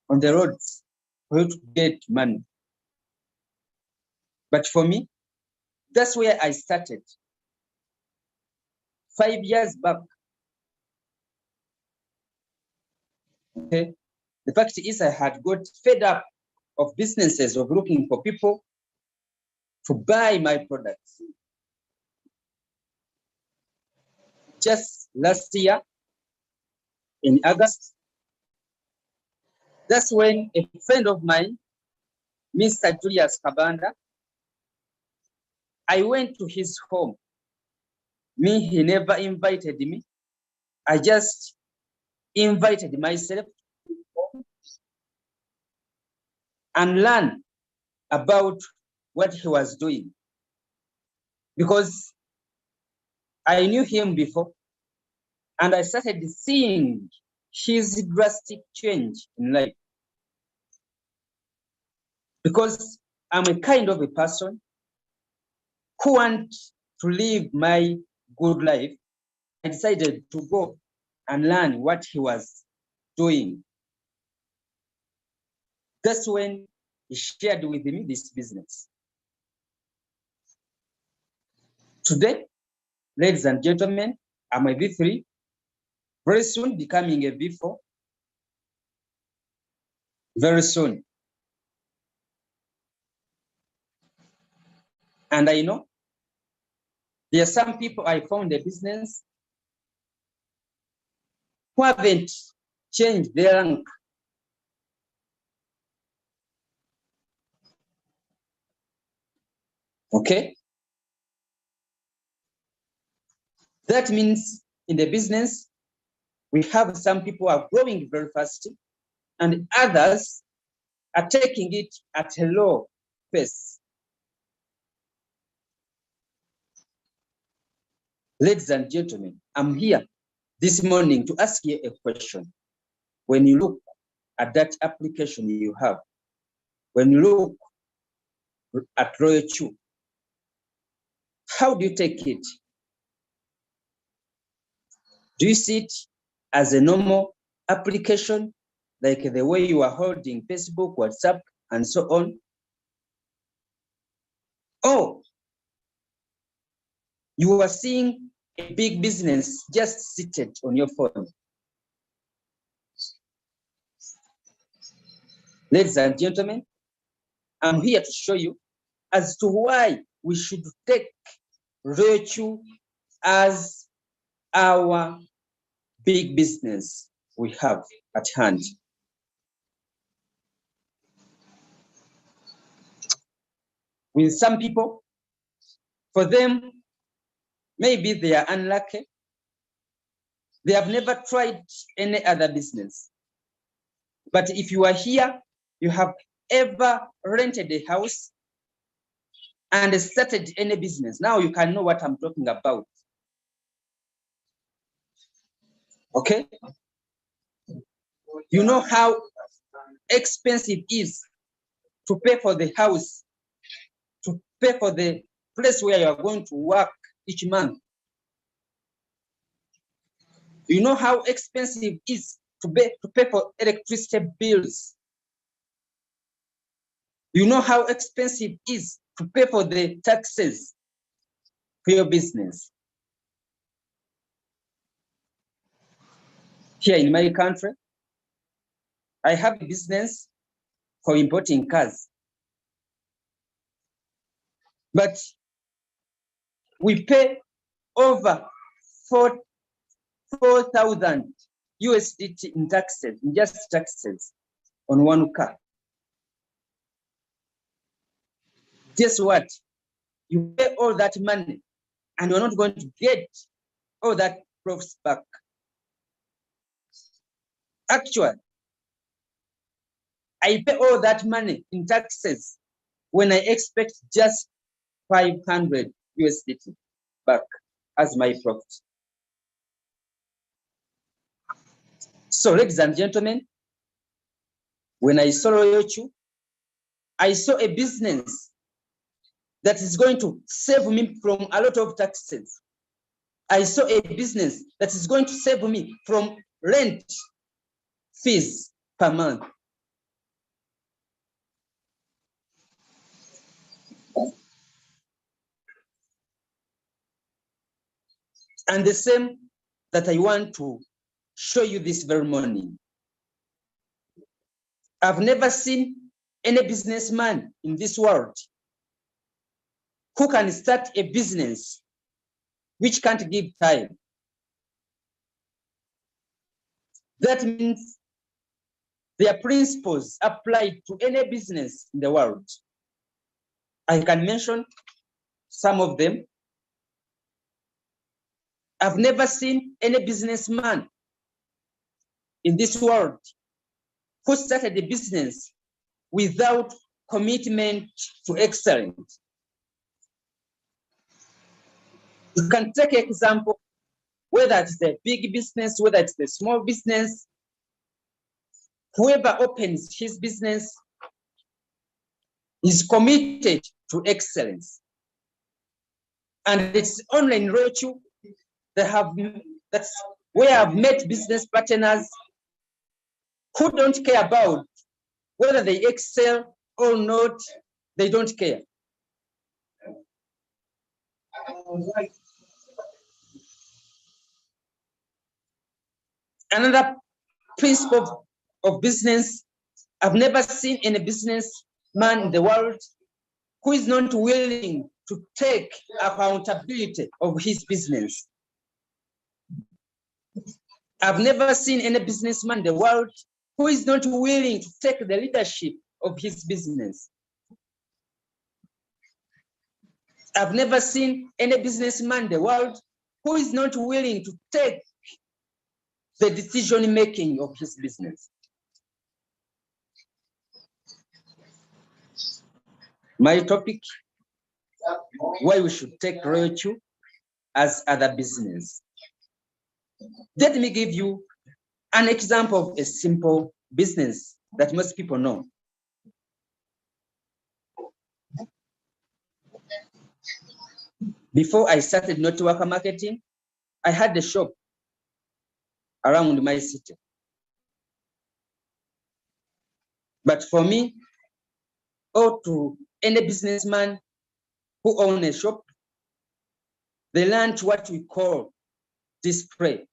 on the roads for you to get money. But for me, that's where I started 5 years back. Okay. The fact is I had got fed up of businesses of looking for people to buy my products. Just last year, in August, that's when a friend of mine, Mr. Julius Kabanda, I went to his home. He never invited me. I just invited myself and learn about what he was doing. Because I knew him before, and I started seeing his drastic change in life. Because I'm a kind of a person who wants to live my good life, I decided to go and learn what he was doing. That's when he shared with me this business. Today, ladies and gentlemen, I'm a V3, very soon becoming a V4, very soon. And I know there are some people I found a business who haven't changed their rank. Okay? That means in the business, we have some people are growing very fast and others are taking it at a low pace. Ladies and gentlemen, I'm here this morning to ask you a question. When you look at that application you have, when you look at Royal Chew, how do you take it? Do you see it as a normal application, like the way you are holding Facebook, WhatsApp, and so on? Or you are seeing a big business just seated on your phone? Ladies and gentlemen, I'm here to show you as to why we should take Royal Chew as our big business we have at hand. With some people, for them, maybe they are unlucky. They have never tried any other business. But if you are here, you have ever rented a house and started any business, now you can know what I'm talking about. Okay? You know how expensive it is to pay for the house, to pay for the place where you are going to work each month. You know how expensive it is to pay for electricity bills. You know how expensive it is to pay for the taxes for your business. Here in my country, I have a business for importing cars. But we pay over 4,000 USDT in taxes, in just taxes on one car. Guess what? You pay all that money and you're not going to get all that profits back. Actually, I pay all that money in taxes when I expect just 500 USDT back as my profit. So, ladies and gentlemen, when I saw Royal Chew, I saw a business that is going to save me from a lot of taxes. I saw a business that is going to save me from rent fees per month. And the same that I want to show you this very morning. I've never seen any businessman in this world who can start a business which can't give time. That means their principles apply to any business in the world. I can mention some of them. I've never seen any businessman in this world who started a business without commitment to excellence. You can take an example, whether it's the big business, whether it's the small business, whoever opens his business is committed to excellence. And it's only in Royalty that's where I've met business partners who don't care about whether they excel or not. They don't care. Another principle of business, I've never seen any businessman in the world who is not willing to take accountability of his business. I've never seen any businessman in the world who is not willing to take the leadership of his business. I've never seen any businessman in the world who is not willing to take the decision-making of his business. My topic, why we should take Royalty as other business. Let me give you an example of a simple business that most people know. Before I started network marketing, I had a shop around my city. But for me, or to any businessman who owns a shop, they learned what we call display.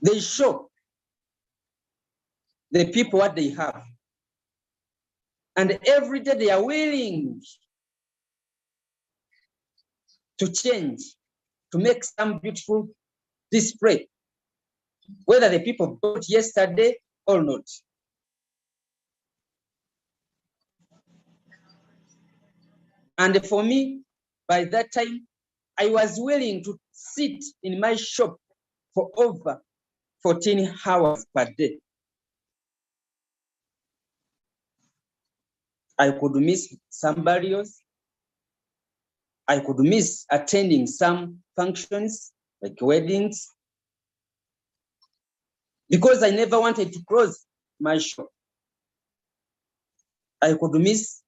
They show the people what they have. And every day they are willing to change, to make some beautiful display, whether the people bought yesterday or not. And for me, by that time, I was willing to sit in my shop for over 14 hours per day. I could miss some burials. I could miss attending some functions like weddings because I never wanted to close my shop. I could miss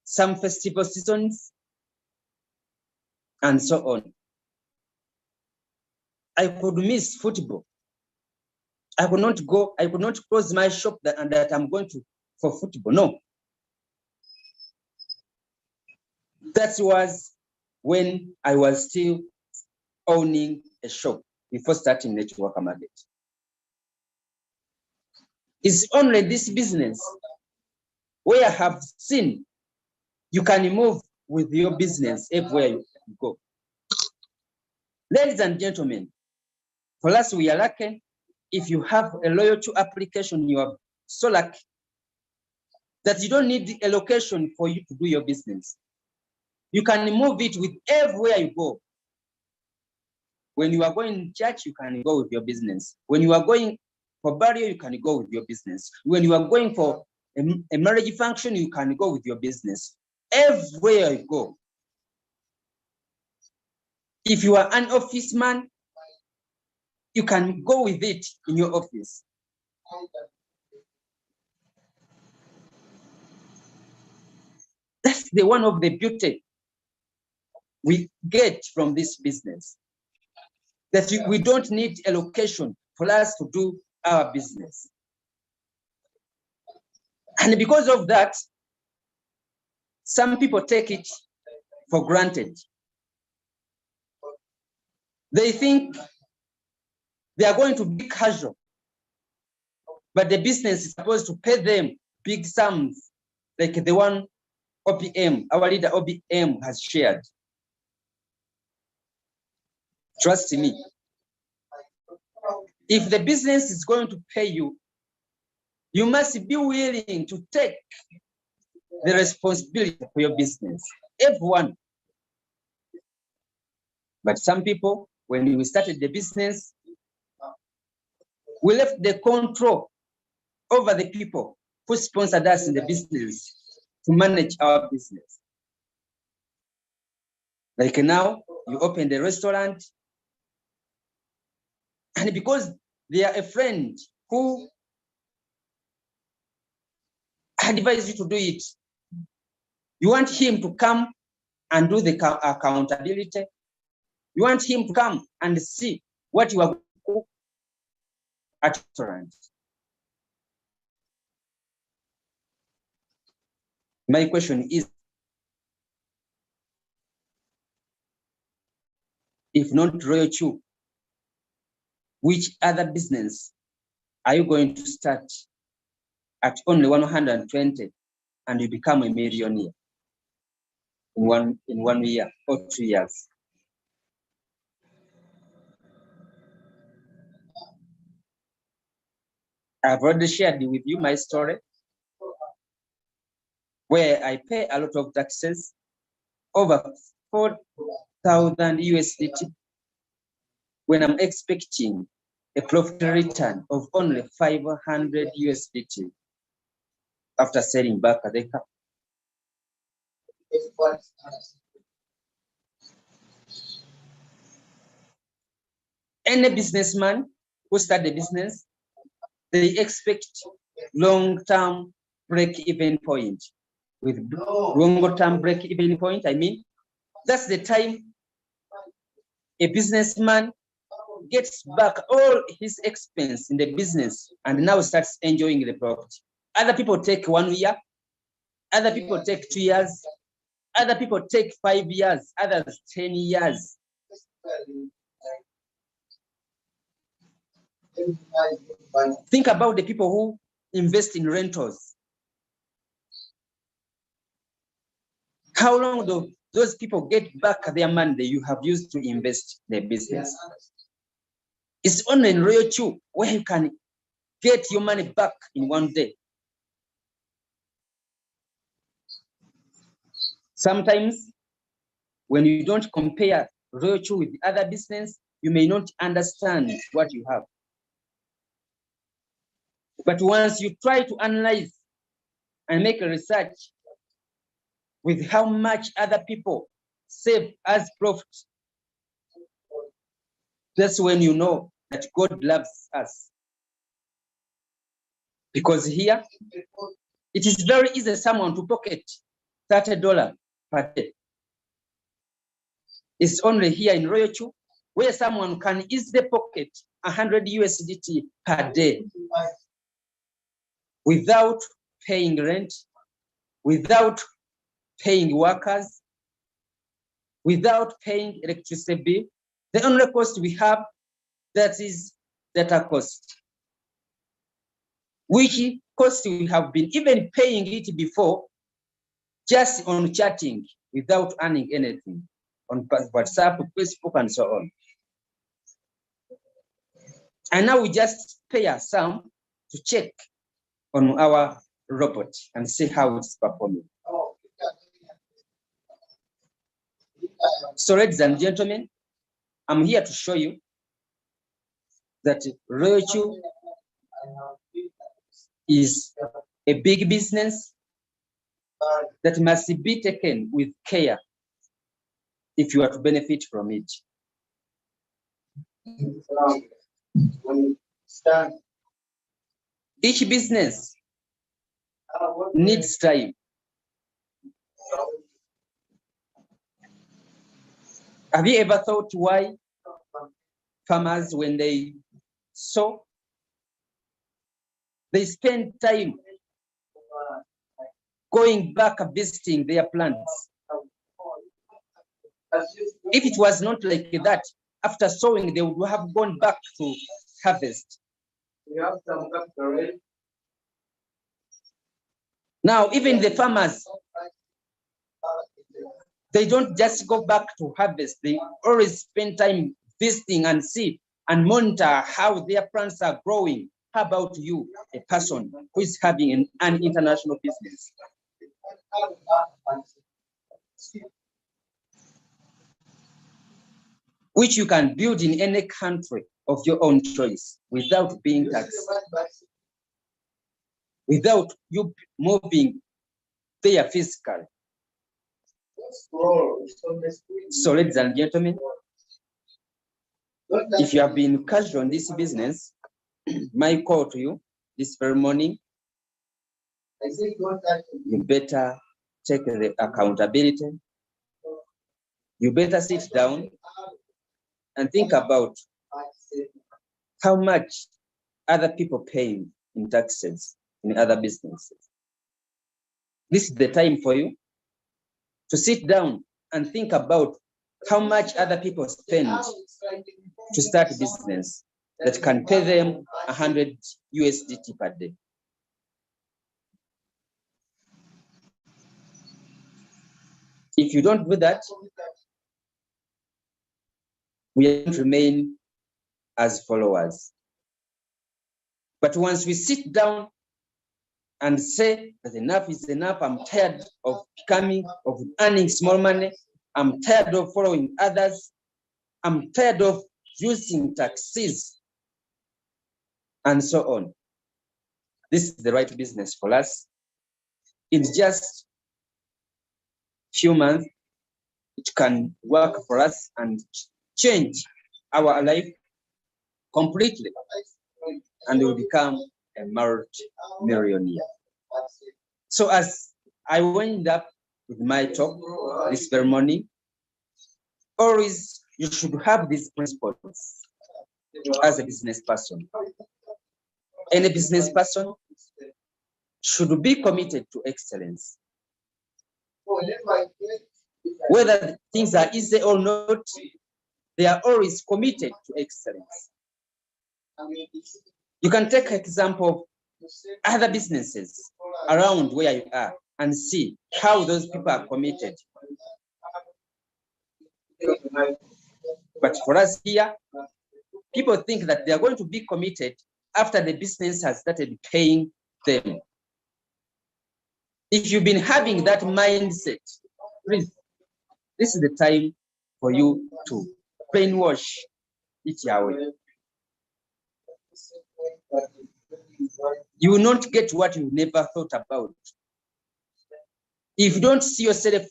some festival seasons and so on. I could miss football. I could not go, I could not close my shop that I'm going to for football. No. That was when I was still owning a shop before starting network market. It's only this business where I have seen you can move with your business everywhere you go. Ladies and gentlemen, for us, we are lucky. If you have a Royalty application, you are so lucky that you don't need a location for you to do your business. You can move it with everywhere you go. When you are going to church, you can go with your business. When you are going for burial, you can go with your business. When you are going for a marriage function, you can go with your business. Everywhere you go. If you are an office man, you can go with it in your office. That's the one of the beauty we get from this business. That we don't need a location for us to do our business. And because of that, some people take it for granted. They think they are going to be casual, but the business is supposed to pay them big sums, like the one OPM, our leader OPM has shared. Trust me. If the business is going to pay you, you must be willing to take the responsibility for your business. Everyone. But some people, when we started the business, we left the control over the people who sponsored us in the business to manage our business. Like now, you open the restaurant, and because they are a friend who advise you to do it. You want him to come and do the accountability. You want him to come and see what you are cooking at restaurant. My question is, if not Royal Chew, which other business are you going to start at only 120 and you become a millionaire in one year or 2 years? I've already shared with you my story, where I pay a lot of taxes, over 4,000 USDT, when I'm expecting a profit return of only 500 USDT after selling back the car. Any businessman who start the business, they expect long-term break-even point. With long-term break-even point, I mean, that's the time a businessman gets back all his expense in the business and now starts enjoying the profit. Other people take 1 year, other people take 2 years, other people take 5 years, others 10 years. Think about the people who invest in rentals. How long do those people get back their money that you have used to invest in the business? It's only in Royal Chew where you can get your money back in 1 day. Sometimes when you don't compare Royal Chew with the other business, you may not understand what you have. But once you try to analyze and make a research with how much other people save as profit, that's when you know that God loves us. Because here, it is very easy for someone to pocket $30 per day. It's only here in Royal Chew where someone can easily pocket 100 USDT per day without paying rent, without paying workers, without paying electricity bill. The only cost we have, that is data cost, which cost we have been even paying it before just on chatting without earning anything on WhatsApp, Facebook, and so on. And now we just pay a sum to check on our robot and see how it's performing. So, ladies and gentlemen, I'm here to show you that Royal Chew is a big business that must be taken with care if you are to benefit from it. Each business needs time. Have you ever thought why farmers, when they sow, they spend time going back visiting their plants? If it was not like that, after sowing, they would have gone back to harvest. Now, even the farmers, they don't just go back to harvest. They always spend time visiting and see and monitor how their plants are growing. How about you, a person who is having an international business? Which you can build in any country of your own choice without being taxed, without you moving there physically. So, ladies and gentlemen, if you have been casual in this business, my call to you this very morning, you better take the accountability. You better sit down and think about how much other people pay in taxes in other businesses. This is the time for you to sit down and think about how much other people spend to start business that can pay them 100 USDT per day. If you don't do that, we don't remain as followers. But once we sit down and say that enough is enough, I'm tired of earning small money, I'm tired of following others, I'm tired of using taxis, and so on. This is the right business for us. In just few months, it can work for us and change our life completely, and we'll become a multi-millionaire. So as I wind up with my talk this very morning, always you should have these principles as a business person. Any business person should be committed to excellence. Whether things are easy or not, they are always committed to excellence. You can take example of other businesses around where you are and see how those people are committed. But for us here, people think that they are going to be committed after the business has started paying them. If you've been having that mindset, please, this is the time for you to brainwash it your way. You will not get what you never thought about. If you don't see yourself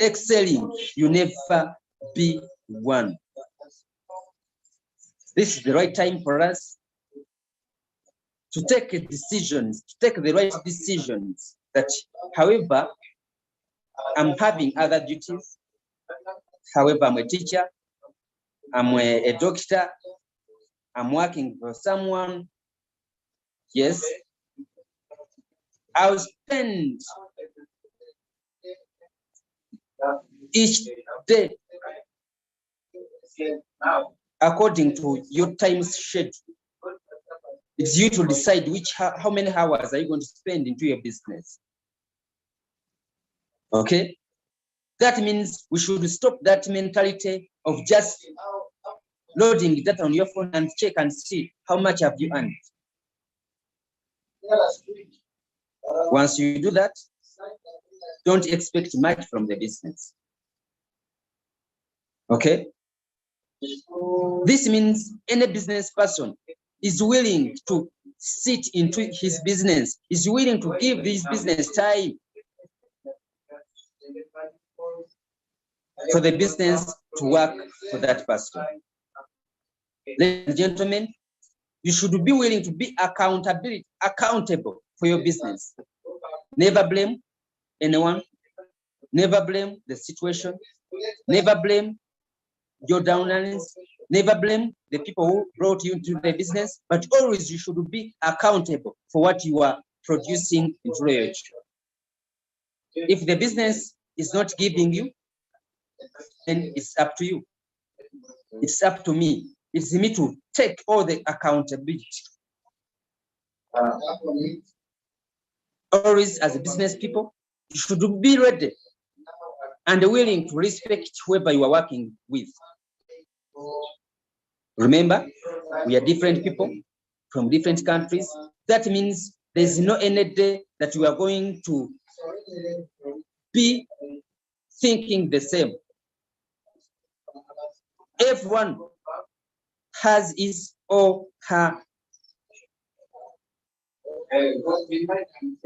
excelling, you never be one. This is the right time for us to take decisions, to take the right decisions that, however, I'm having other duties, however, I'm a teacher, I'm a doctor, I'm working for someone, yes, I'll spend each day according to your time schedule. It's you to decide how many hours are you going to spend into your business. Okay? That means we should stop that mentality of just loading that on your phone and check and see how much have you earned. Once you do that, don't expect much from the business. Okay? This means any business person is willing to sit into his business, is willing to give this business time for the business to work for that person. Ladies and gentlemen, you should be willing to be accountable for your business. Never blame anyone, never blame the situation, never blame your downlines, never blame the people who brought you into the business, but always you should be accountable for what you are producing into your. If the business is not giving you, then it's up to you. It's up to me. It's me to take all the accountability. Always, as a business people, you should be ready and willing to respect whoever you are working with. Remember, we are different people from different countries. That means there's no any day that we are going to be thinking the same. Everyone has his or her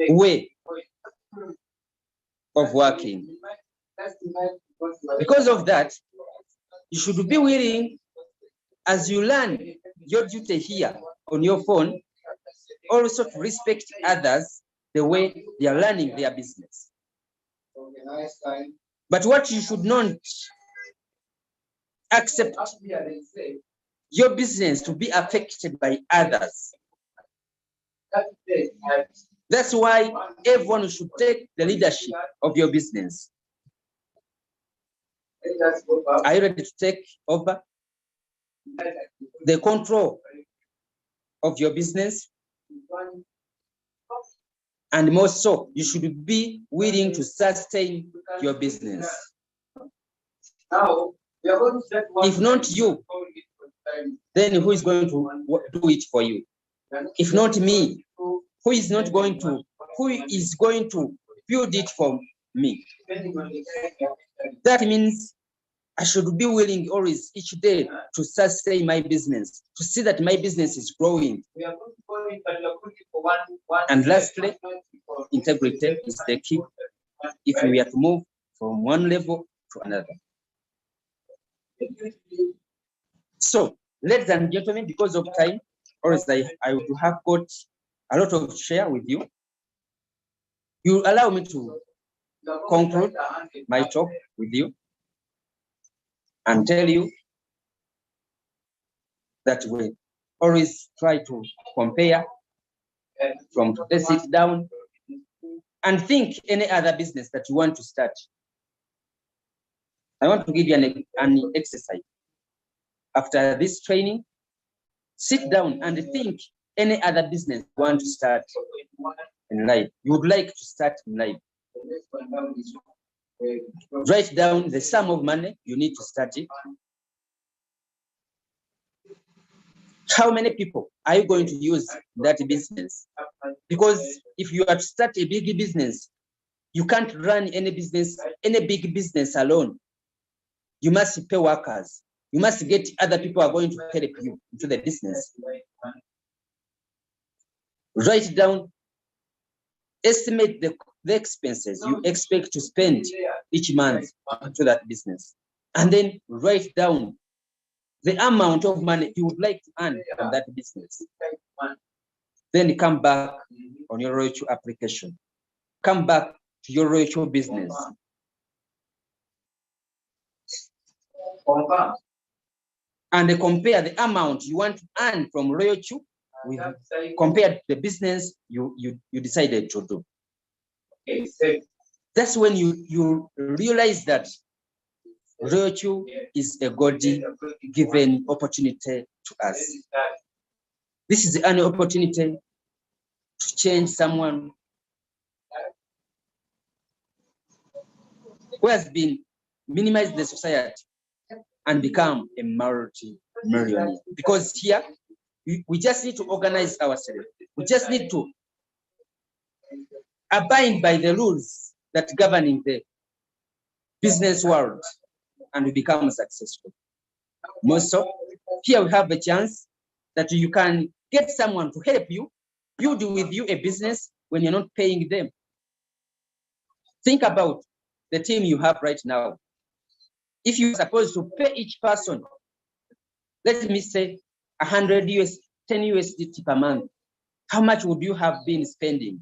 way of working. Because of that, you should be willing, as you learn your duty here on your phone, also to respect others the way they are running their business. But what you should not accept your business to be affected by others. That's why everyone should take the leadership of your business. Are you ready to take over the control of your business? And more so, you should be willing to sustain your business. If not you, then who is going to do it for you? If not me, who is going to build it for me? That means I should be willing always, each day, to sustain my business, to see that my business is growing. And lastly, integrity is the key if we are to move from one level to another. So, ladies and gentlemen, because of time, or as I would have got a lot of share with you, you allow me to conclude my talk with you and tell you that we always try to compare from today, sit down and think any other business that you want to start. I want to give you an exercise. After this training, sit down and think any other business you want to start in life. You would like to start in life. Write down the sum of money you need to start it. How many people are you going to use that business? Because if you are to start a big business, you can't run any big business alone. You must pay workers. You must get other people who are going to help you into the business. Write down, estimate the expenses you expect to spend each month to that business. And then write down the amount of money you would like to earn from that business. Then come back on your royalty application. Come back to your royalty business. And compare the amount you want to earn from royalty with compared to the business you decided to do. That's when you realize that royalty is a God-given opportunity to us. This is an opportunity to change someone who has been minimized the society and become a multi-millionaire. Because here, we just need to organize ourselves. We just need to abide by the rules that govern the business world, and we become successful. More so, here we have a chance that you can get someone to help you build with you a business when you're not paying them. Think about the team you have right now. If you're supposed to pay each person, let me say 100 US, 10 USDT per month, how much would you have been spending?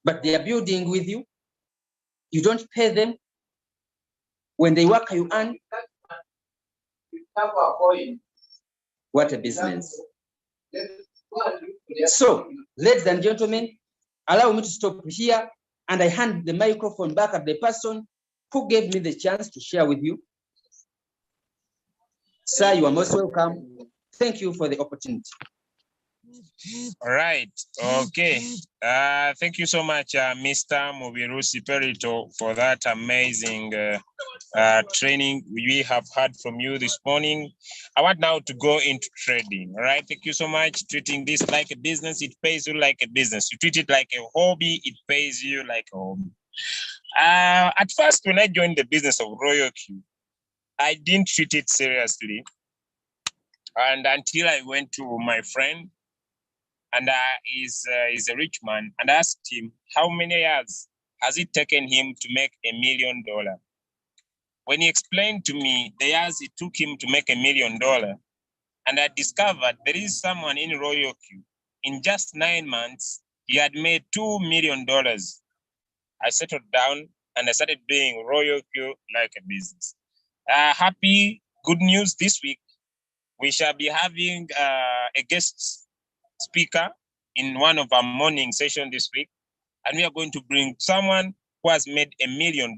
But they are building with you. You don't pay them. When they work, you earn. What a business. So, ladies and gentlemen, allow me to stop here, and I hand the microphone back at the person who gave me the chance to share with you. Sir, you are most welcome. Thank you for the opportunity. All right. Okay. Thank you so much, Mr. Mubirusi Perito, for that amazing training we have had from you this morning. I want now to go into trading. All right. Thank you so much. Treating this like a business, it pays you like a business. You treat it like a hobby, it pays you like a hobby. At first, when I joined the business of RoyalQ, I didn't treat it seriously. And until I went to my friend, and he's a rich man, and I asked him how many years has it taken him to make $1 million. When he explained to me the years it took him to make $1 million, And I discovered there is someone in Royal Q. In just 9 months, he had made $2 million. I settled down and I started doing Royal Q like a business. Happy, good news this week. We shall be having a guest speaker in one of our morning sessions this week. And we are going to bring someone who has made $1 million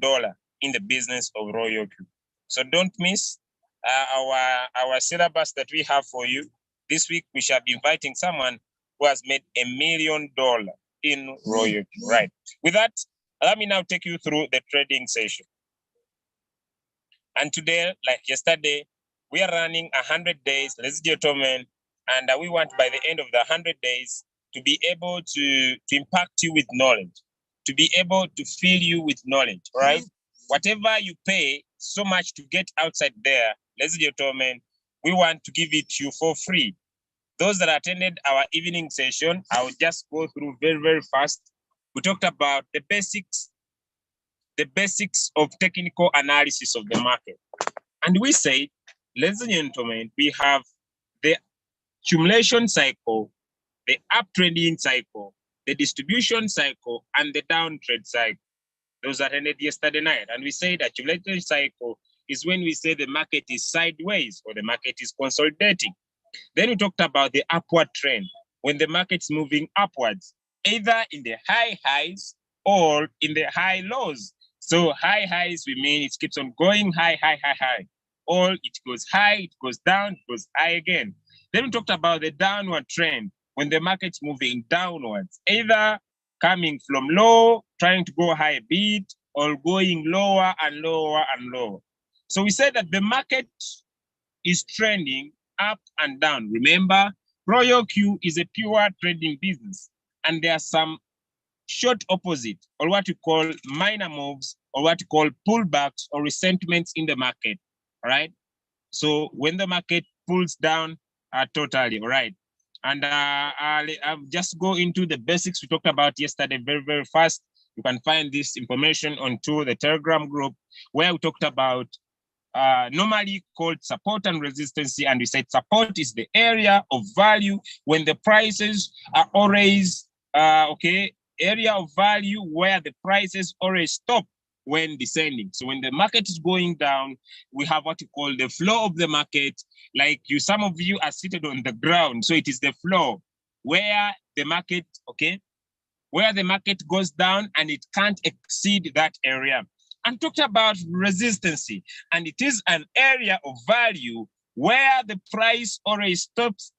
in the business of Royal Q. So don't miss our syllabus that we have for you. This week, we shall be inviting someone who has made $1 million in Royal Q, right? With that, let me now take you through the trading session. And today, like yesterday, we are running 100 days, ladies and gentlemen, and we want by the end of the 100 days to be able to impact you with knowledge, to be able to fill you with knowledge, right? Whatever you pay so much to get outside there, ladies and gentlemen, we want to give it to you for free. Those that attended our evening session, I will just go through very, very fast. We talked about the basics of technical analysis of the market. And we say, ladies and gentlemen, we have the accumulation cycle, the uptrending cycle, the distribution cycle, and the downtrend cycle. Those attended yesterday night. And we say the accumulation cycle is when we say the market is sideways or the market is consolidating. Then we talked about the upward trend, when the market's moving upwards, either in the high highs or in the high lows. So high highs, we mean it keeps on going high, high, high, high. Or it goes high, it goes down, it goes high again. Then we talked about the downward trend, when the market's moving downwards, either coming from low, trying to go high a bit, or going lower and lower and lower. So we said that the market is trending up and down. Remember, Royal Q is a pure trading business, and there are some short opposite, or what you call minor moves, or what you call pullbacks or resentments in the market, all right? So when the market pulls down totally, all right? And I'll just go into the basics we talked about yesterday very, very fast. You can find this information onto the Telegram group, where we talked about normally called support and resistance. And we said support is the area of value when the prices are always, area of value where the prices always stop when descending. So when the market is going down, we have what you call the flow of the market. Like some of you are seated on the ground. So it is the flow where the market, where the market goes down and it can't exceed that area. And talked about resistance, and it is an area of value where the price always stops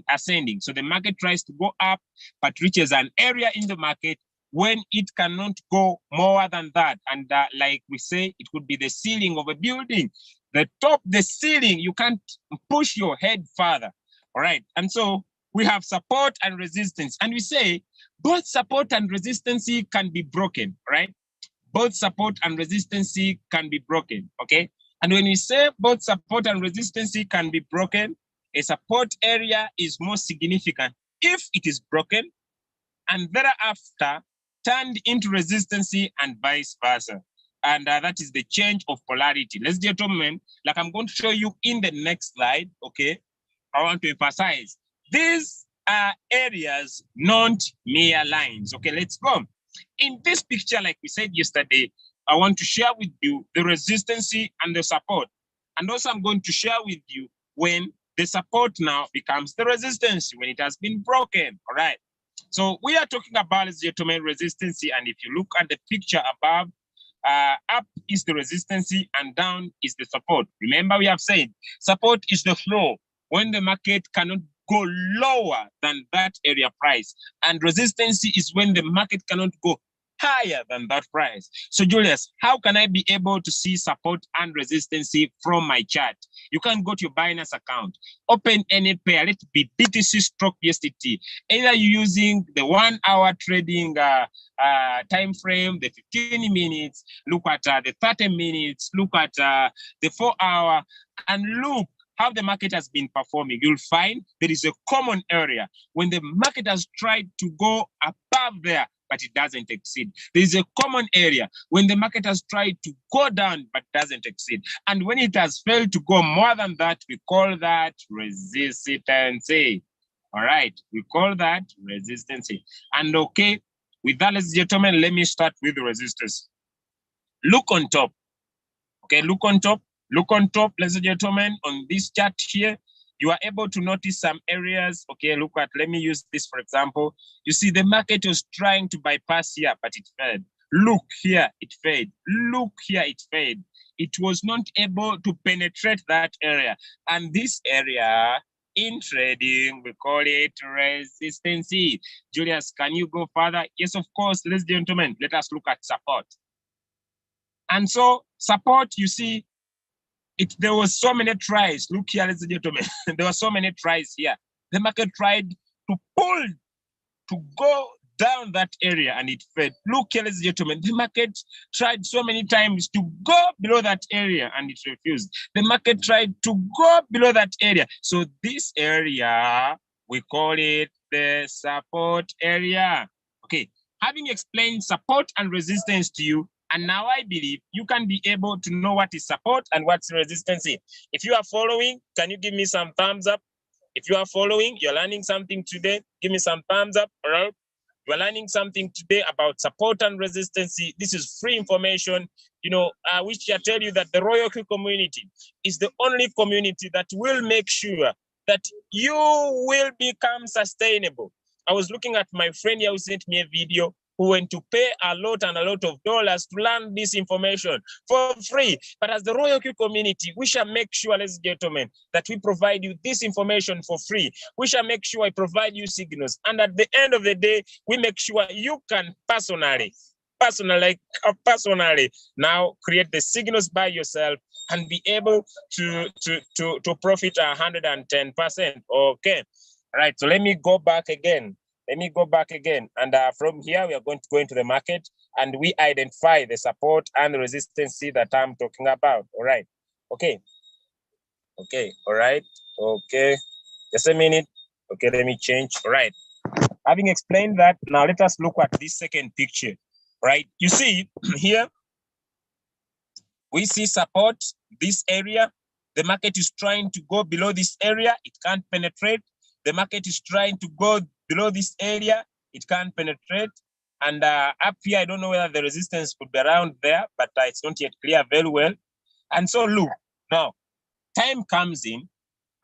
ascending. So the market tries to go up, but reaches an area in the market when it cannot go more than that. And like we say, it could be the ceiling of a building. The top, the ceiling, you can't push your head further, all right? And so we have support and resistance. And we say both support and resistance can be broken, right? Both support and resistance can be broken, okay? And when we say both support and resistance can be broken, a support area is more significant if it is broken and thereafter turned into resistance and vice versa. And that is the change of polarity. Ladies and gentlemen, like I'm going to show you in the next slide, okay? I want to emphasize, these are areas, not mere lines. Okay, let's go. In this picture, like we said yesterday, I want to share with you the resistance and the support. And also I'm going to share with you when the support now becomes the resistance, when it has been broken, all right? So we are talking about gentlemen resistance, and if you look at the picture above, up is the resistance and down is the support. Remember, we have said support is the floor when the market cannot go lower than that area price, and resistance is when the market cannot go higher than that price. So Julius, how can I be able to see support and resistance from my chart? You can go to your Binance account, open any pair, let it be BTC stroke USDT. Either you're using the 1 hour trading time frame, the 15 minutes, look at the 30 minutes, look at the 4 hour, and look how the market has been performing. You'll find there is a common area. When the market has tried to go above there, but it doesn't exceed. There is a common area when the market has tried to go down, but doesn't exceed. And when it has failed to go more than that, we call that resistance. All right, we call that resistance. And okay, with that, ladies and gentlemen, let me start with the resistance. Look on top. Okay, look on top. Look on top, ladies and gentlemen, on this chart here. You are able to notice some areas. Okay, look at, let me use this for example. You see the market was trying to bypass here, but it failed. Look here, it failed. Look here, it failed. It was not able to penetrate that area. And this area, in trading, we call it resistance. Julius, can you go further? Yes, of course, ladies and gentlemen, let us look at support. And so support, you see, there was so many tries. Look here, ladies and gentlemen. There were so many tries here. The market tried to pull, to go down that area and it failed. Look here, ladies and gentlemen. The market tried so many times to go below that area and it refused. The market tried to go below that area. So this area, we call it the support area. Okay, having explained support and resistance to you, and now I believe you can be able to know what is support and what's resistance. If you are following, can you give me some thumbs up? If you are following, you're learning something today, give me some thumbs up, all right? You're learning something today about support and resistance. This is free information. You know, I wish to tell you that the Royal Creek community is the only community that will make sure that you will become sustainable. I was looking at my friend here who sent me a video who went to pay a lot of dollars to learn this information for free. But as the Royal Creek community, we shall make sure, ladies and gentlemen, that we provide you this information for free. We shall make sure I provide you signals. And at the end of the day, we make sure you can personally now create the signals by yourself and be able to profit 110%. Okay. All right, so let me go back again. And from here, we are going to go into the market and we identify the support and the resistance that I'm talking about. All right. Okay. All right. Okay. Just a minute. Okay, let me change. All right. Having explained that, now let us look at this second picture. Right. You see here, we see support, this area. The market is trying to go below this area. It can't penetrate. The market is trying to go below this area. It can't penetrate. And up here, I don't know whether the resistance could be around there, but it's not yet clear very well. And so look, now, time comes in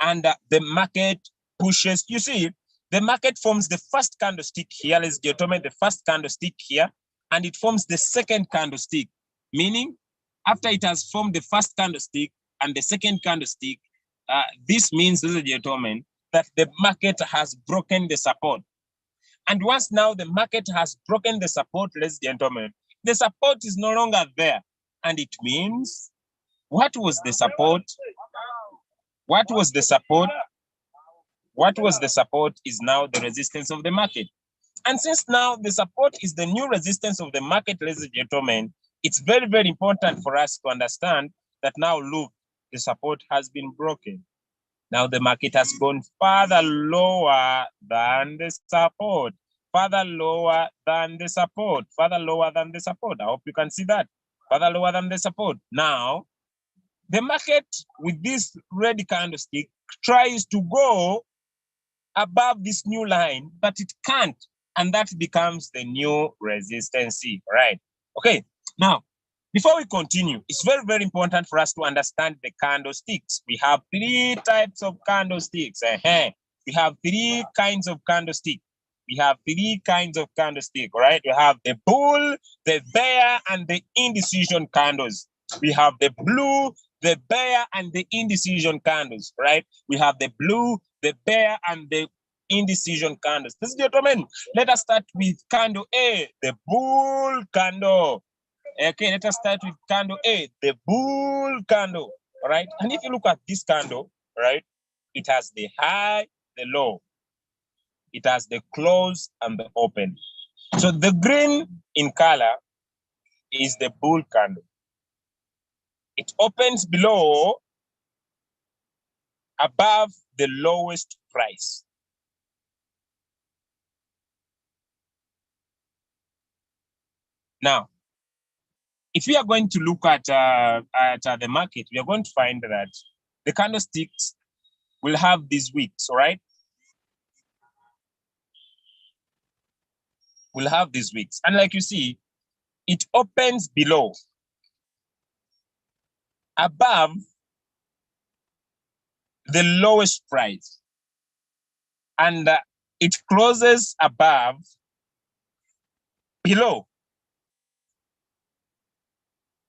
and the market pushes. You see, the market forms the first candlestick here, ladies and gentlemen, the first candlestick here, and it forms the second candlestick, meaning after it has formed the first candlestick and the second candlestick, this means, ladies and gentlemen, that the market has broken the support. And once now the market has broken the support, ladies and gentlemen, the support is no longer there. And it means, what was the support? What was the support? What was the support is now the resistance of the market. And since now the support is the new resistance of the market, ladies and gentlemen, it's very, very important for us to understand that now look, the support has been broken. Now the market has gone further lower than the support, further lower than the support, further lower than the support. I hope you can see that, further lower than the support. Now, the market with this red candlestick tries to go above this new line, but it can't. And that becomes the new resistance, right? Okay, now, before we continue, it's very, very important for us to understand the candlesticks. We have three types of candlesticks. We have three kinds of candlestick. We have three kinds of candlestick, right? We have the bull, the bear, and the indecision candles. We have the blue, the bear, and the indecision candles, right? We have the blue, the bear, and the indecision candles. Ladies and gentlemen, let us start with candle A, the bull candle. Okay, let us start with candle A, the bull candle, all right? And if you look at this candle, right, it has the high, the low. It has the close and the open. So the green in color is the bull candle. It opens below, above the lowest price. Now, if we are going to look at the market, we are going to find that the candlesticks will have these wicks, all right? We'll have these wicks. And like you see, it opens below, above the lowest price. And it closes above, below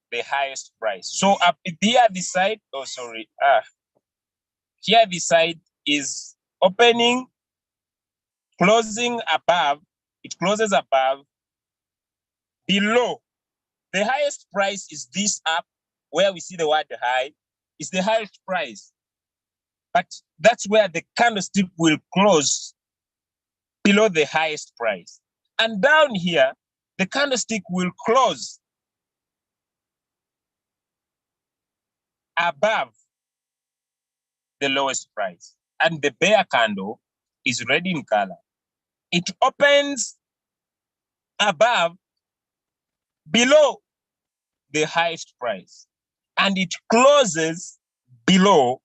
the highest price. So up here, this side, oh, sorry. Here, this side is opening, closing above, it closes above, below. The highest price is this up, where we see the word high, is the highest price. But that's where the candlestick will close below the highest price. And down here, the candlestick will close above the lowest price. And the bear candle is red in color. It opens above, below the highest price. And it closes below,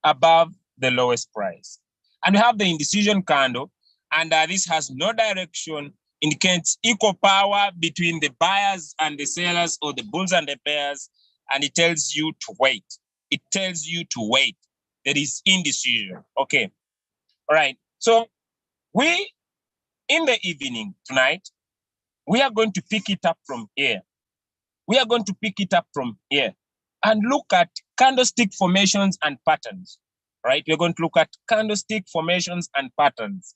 above the lowest price. And we have the indecision candle, and this has no direction, indicates equal power between the buyers and the sellers, or the bulls and the bears, and it tells you to wait. It tells you to wait. There is indecision. Okay. All right. So we, in the evening tonight, we are going to pick it up from here. We are going to pick it up from here and look at candlestick formations and patterns, right? We're going to look at candlestick formations and patterns.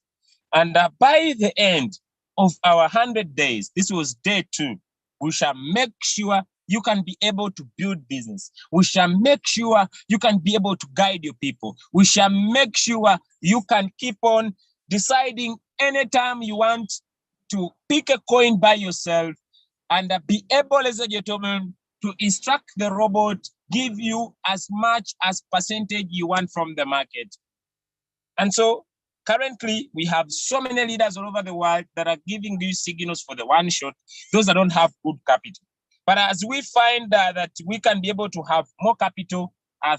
And by the end of our 100 days, this was day 2, we shall make sure you can be able to build business. We shall make sure you can be able to guide your people. We shall make sure you can keep on deciding anytime you want to pick a coin by yourself and be able, as a gentleman, to instruct the robot, give you as much as percentage you want from the market. And so currently we have so many leaders all over the world that are giving these signals for the one shot, those that don't have good capital. But as we find that we can be able to have more capital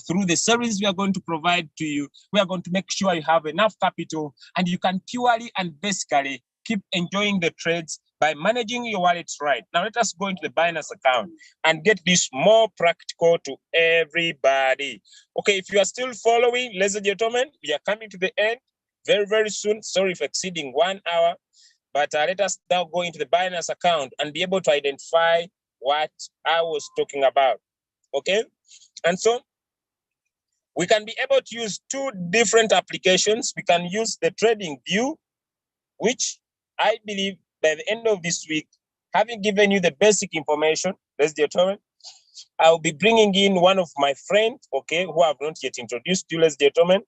through the service we are going to provide to you, we are going to make sure you have enough capital and you can purely and basically keep enjoying the trades by managing your wallets right. Now let us go into the Binance account and get this more practical to everybody. Okay, if you are still following, ladies and gentlemen, we are coming to the end very, very soon. Sorry for exceeding 1 hour, but let us now go into the Binance account and be able to identify what I was talking about. Okay, and so we can be able to use 2 different applications. We can use the Trading View, which I believe by the end of this week, having given you the basic information, ladies and gentlemen, I'll be bringing in one of my friends, okay, who I have not yet introduced to you, ladies and gentlemen.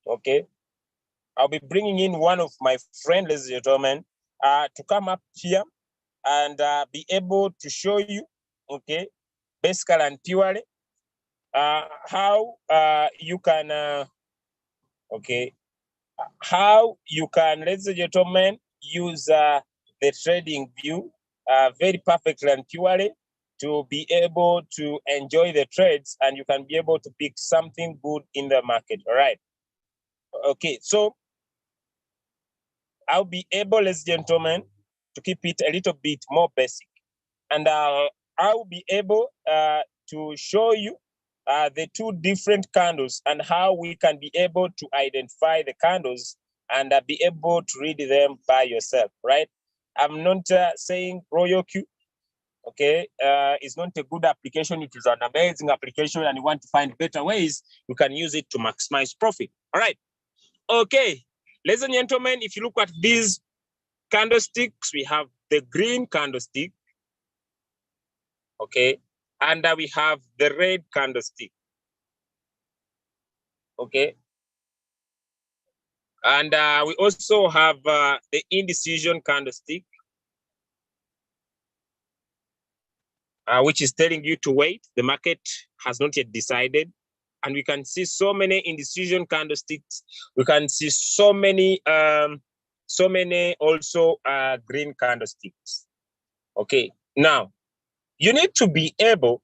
Okay, I'll be bringing in one of my friends, ladies and gentlemen, to come up here and be able to show you, okay, basically and purely, how you can, okay, how you can, ladies and gentlemen, use the Trading View very perfectly and purely to be able to enjoy the trades, and you can be able to pick something good in the market. All right. Okay, so I'll be able, ladies and gentlemen, to keep it a little bit more basic, and I'll be able to show you the 2 different candles and how we can be able to identify the candles and be able to read them by yourself, right? I'm not saying RoyalQ, okay, it's not a good application. It is an amazing application, and you want to find better ways, you can use it to maximize profit. All right. Okay, ladies and gentlemen, if you look at these candlesticks, we have the green candlestick, okay, and we have the red candlestick, okay. And we also have the indecision candlestick, which is telling you to wait. The market has not yet decided. And we can see so many indecision candlesticks. We can see so many also green candlesticks. Okay, now you need to be able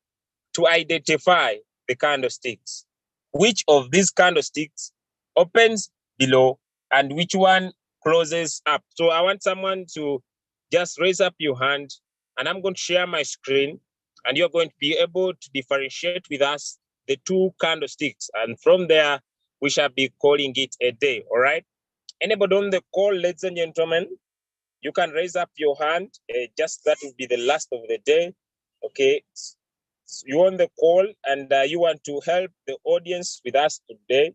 to identify the candlesticks. Which of these candlesticks opens below and which one closes up? So I want someone to just raise up your hand, and I'm going to share my screen, and you're going to be able to differentiate with us the two candlesticks. And from there, we shall be calling it a day, all right? Anybody on the call, ladies and gentlemen, you can raise up your hand. Just that will be the last of the day, okay? You on the call, and you want to help the audience with us today,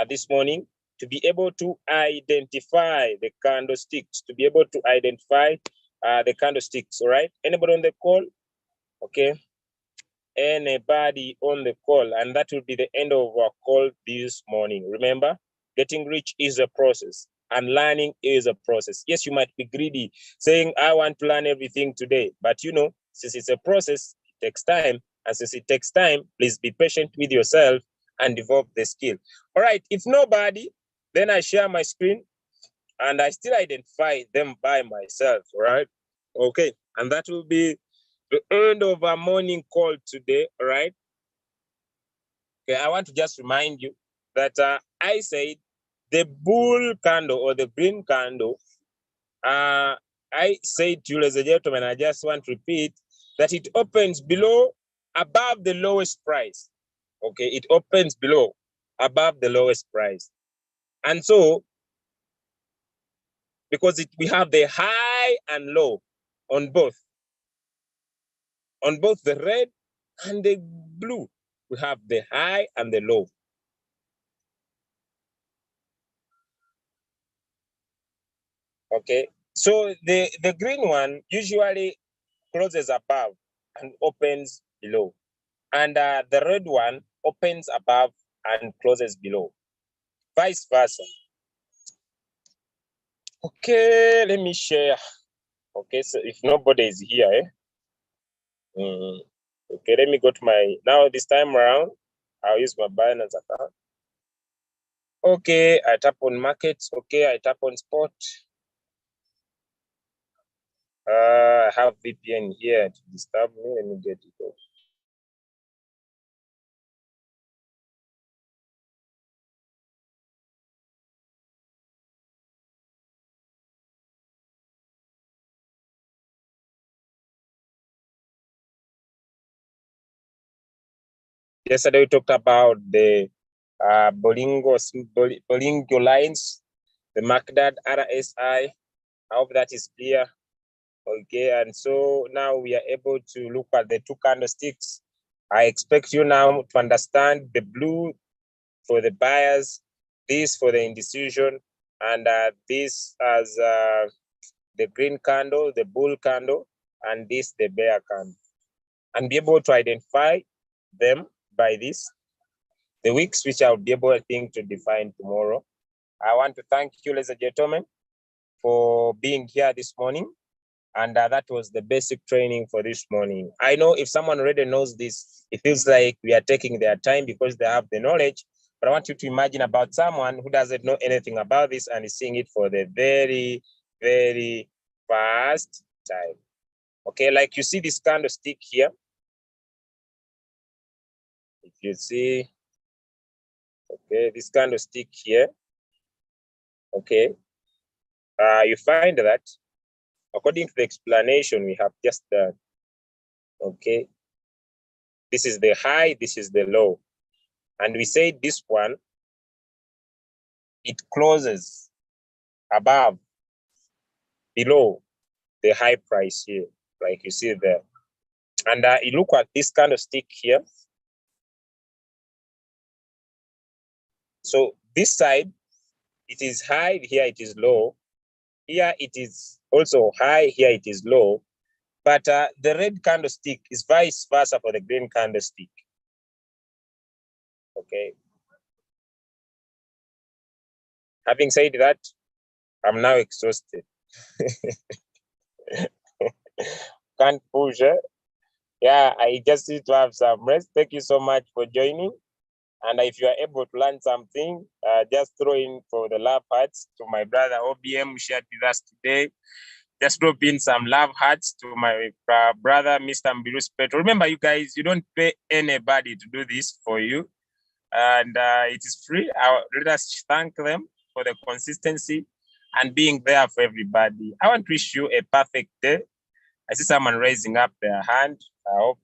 this morning, to be able to identify the candlesticks, the candlesticks, all right? Anybody on the call? Okay. Anybody on the call? And that will be the end of our call this morning. Remember, getting rich is a process and learning is a process. Yes, you might be greedy, saying, I want to learn everything today. But you know, since it's a process, it takes time. And since it takes time, please be patient with yourself and develop the skill. All right, if nobody, then I share my screen and I still identify them by myself, all right? Okay, and that will be the end of our morning call today, all right? Okay, I want to just remind you that I said the bull candle or the green candle, I said to you, ladies and gentlemen, I just want to repeat that it opens below, above the lowest price. Okay, it opens below, above the lowest price. And so, because we have the high and low on both the red and the blue, we have the high and the low. Okay, so the green one usually closes above and opens below, and the red one opens above and closes below, vice versa. Okay, let me share. Okay, so if nobody is here, okay, let me go to now this time around, I'll use my Binance account. Okay, I tap on markets. Okay, I tap on spot. I have VPN here to disturb me. Let me get it off. Yesterday we talked about the Bolingo lines, the MACD, RSI. I hope that is clear. Okay, and so now we are able to look at the two candlesticks. I expect you now to understand the blue for the buyers, this for the indecision, and this as the green candle, the bull candle, and this the bear candle, and be able to identify them by this, the weeks, which I'll be able, I think, to define tomorrow. I want to thank you, ladies and gentlemen, for being here this morning. And that was the basic training for this morning. I know if someone already knows this, it feels like we are taking their time because they have the knowledge. But I want you to imagine about someone who doesn't know anything about this and is seeing it for the very, very first time. Okay, like you see this candlestick here. If you see, okay, this candlestick here, okay, you find that according to the explanation we have just done, okay, this is the high, this is the low. And we said this one, it closes above, below the high price here, like you see there. And you look at this candlestick here. So this side, it is high, here it is low. Here it is also high, here it is low. But the red candlestick is vice versa for the green candlestick. Okay. Having said that, I'm now exhausted. Can't push it. Yeah, I just need to have some rest. Thank you so much for joining. And if you are able to learn something, just throw in for the love hearts to my brother OBM who shared with us today. Just drop in some love hearts to my brother, Mr. Mbirus Petro. Remember, you guys, you don't pay anybody to do this for you. And it is free. Let us thank them for the consistency and being there for everybody. I want to wish you a perfect day. I see someone raising up their hand. I hope,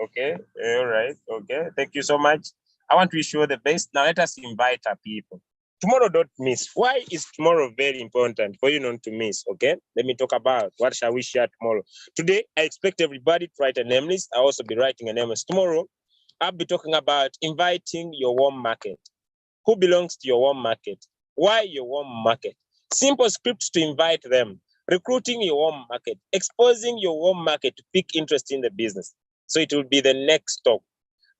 okay, all right, okay. Thank you so much. I want to wish you the best. Now let us invite our people. Tomorrow, don't miss. Why is tomorrow very important for you not to miss? Okay, let me talk about what shall we share tomorrow. Today, I expect everybody to write a name list. I'll also be writing a name list. Tomorrow, I'll be talking about inviting your warm market. Who belongs to your warm market? Why your warm market? Simple scripts to invite them. Recruiting your warm market. Exposing your warm market to pique interest in the business. So it will be the next talk.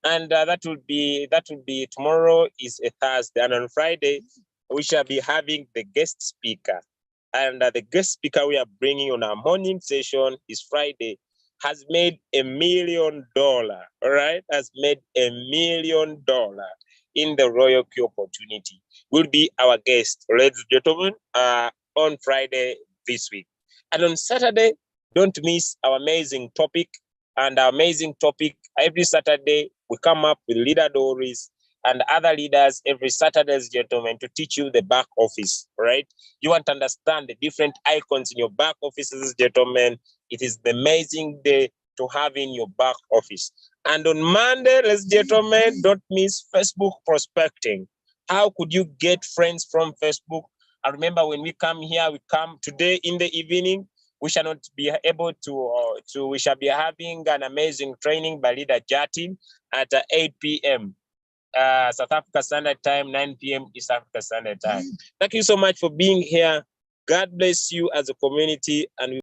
And that will be tomorrow is a Thursday, and on Friday we shall be having the guest speaker. And the guest speaker we are bringing on our morning session is Friday. Has made $1 million. All right, has made $1 million in the Royal Quay opportunity. Will be our guest, ladies and gentlemen, on Friday this week. And on Saturday, don't miss our amazing topic. And our amazing topic every Saturday, we come up with leader Doris and other leaders every Saturday, gentlemen, to teach you the back office, right? You want to understand the different icons in your back offices, gentlemen. It is the amazing day to have in your back office. And on Monday, ladies and gentlemen, don't miss Facebook prospecting. How could you get friends from Facebook? I remember when we come here, we come today in the evening. We shall not be able to we shall be having an amazing training by Leader Jatin at 8 p.m. South Africa Standard Time, 9 p.m. East Africa Standard Time. Thank you so much for being here. God bless you as a community, and we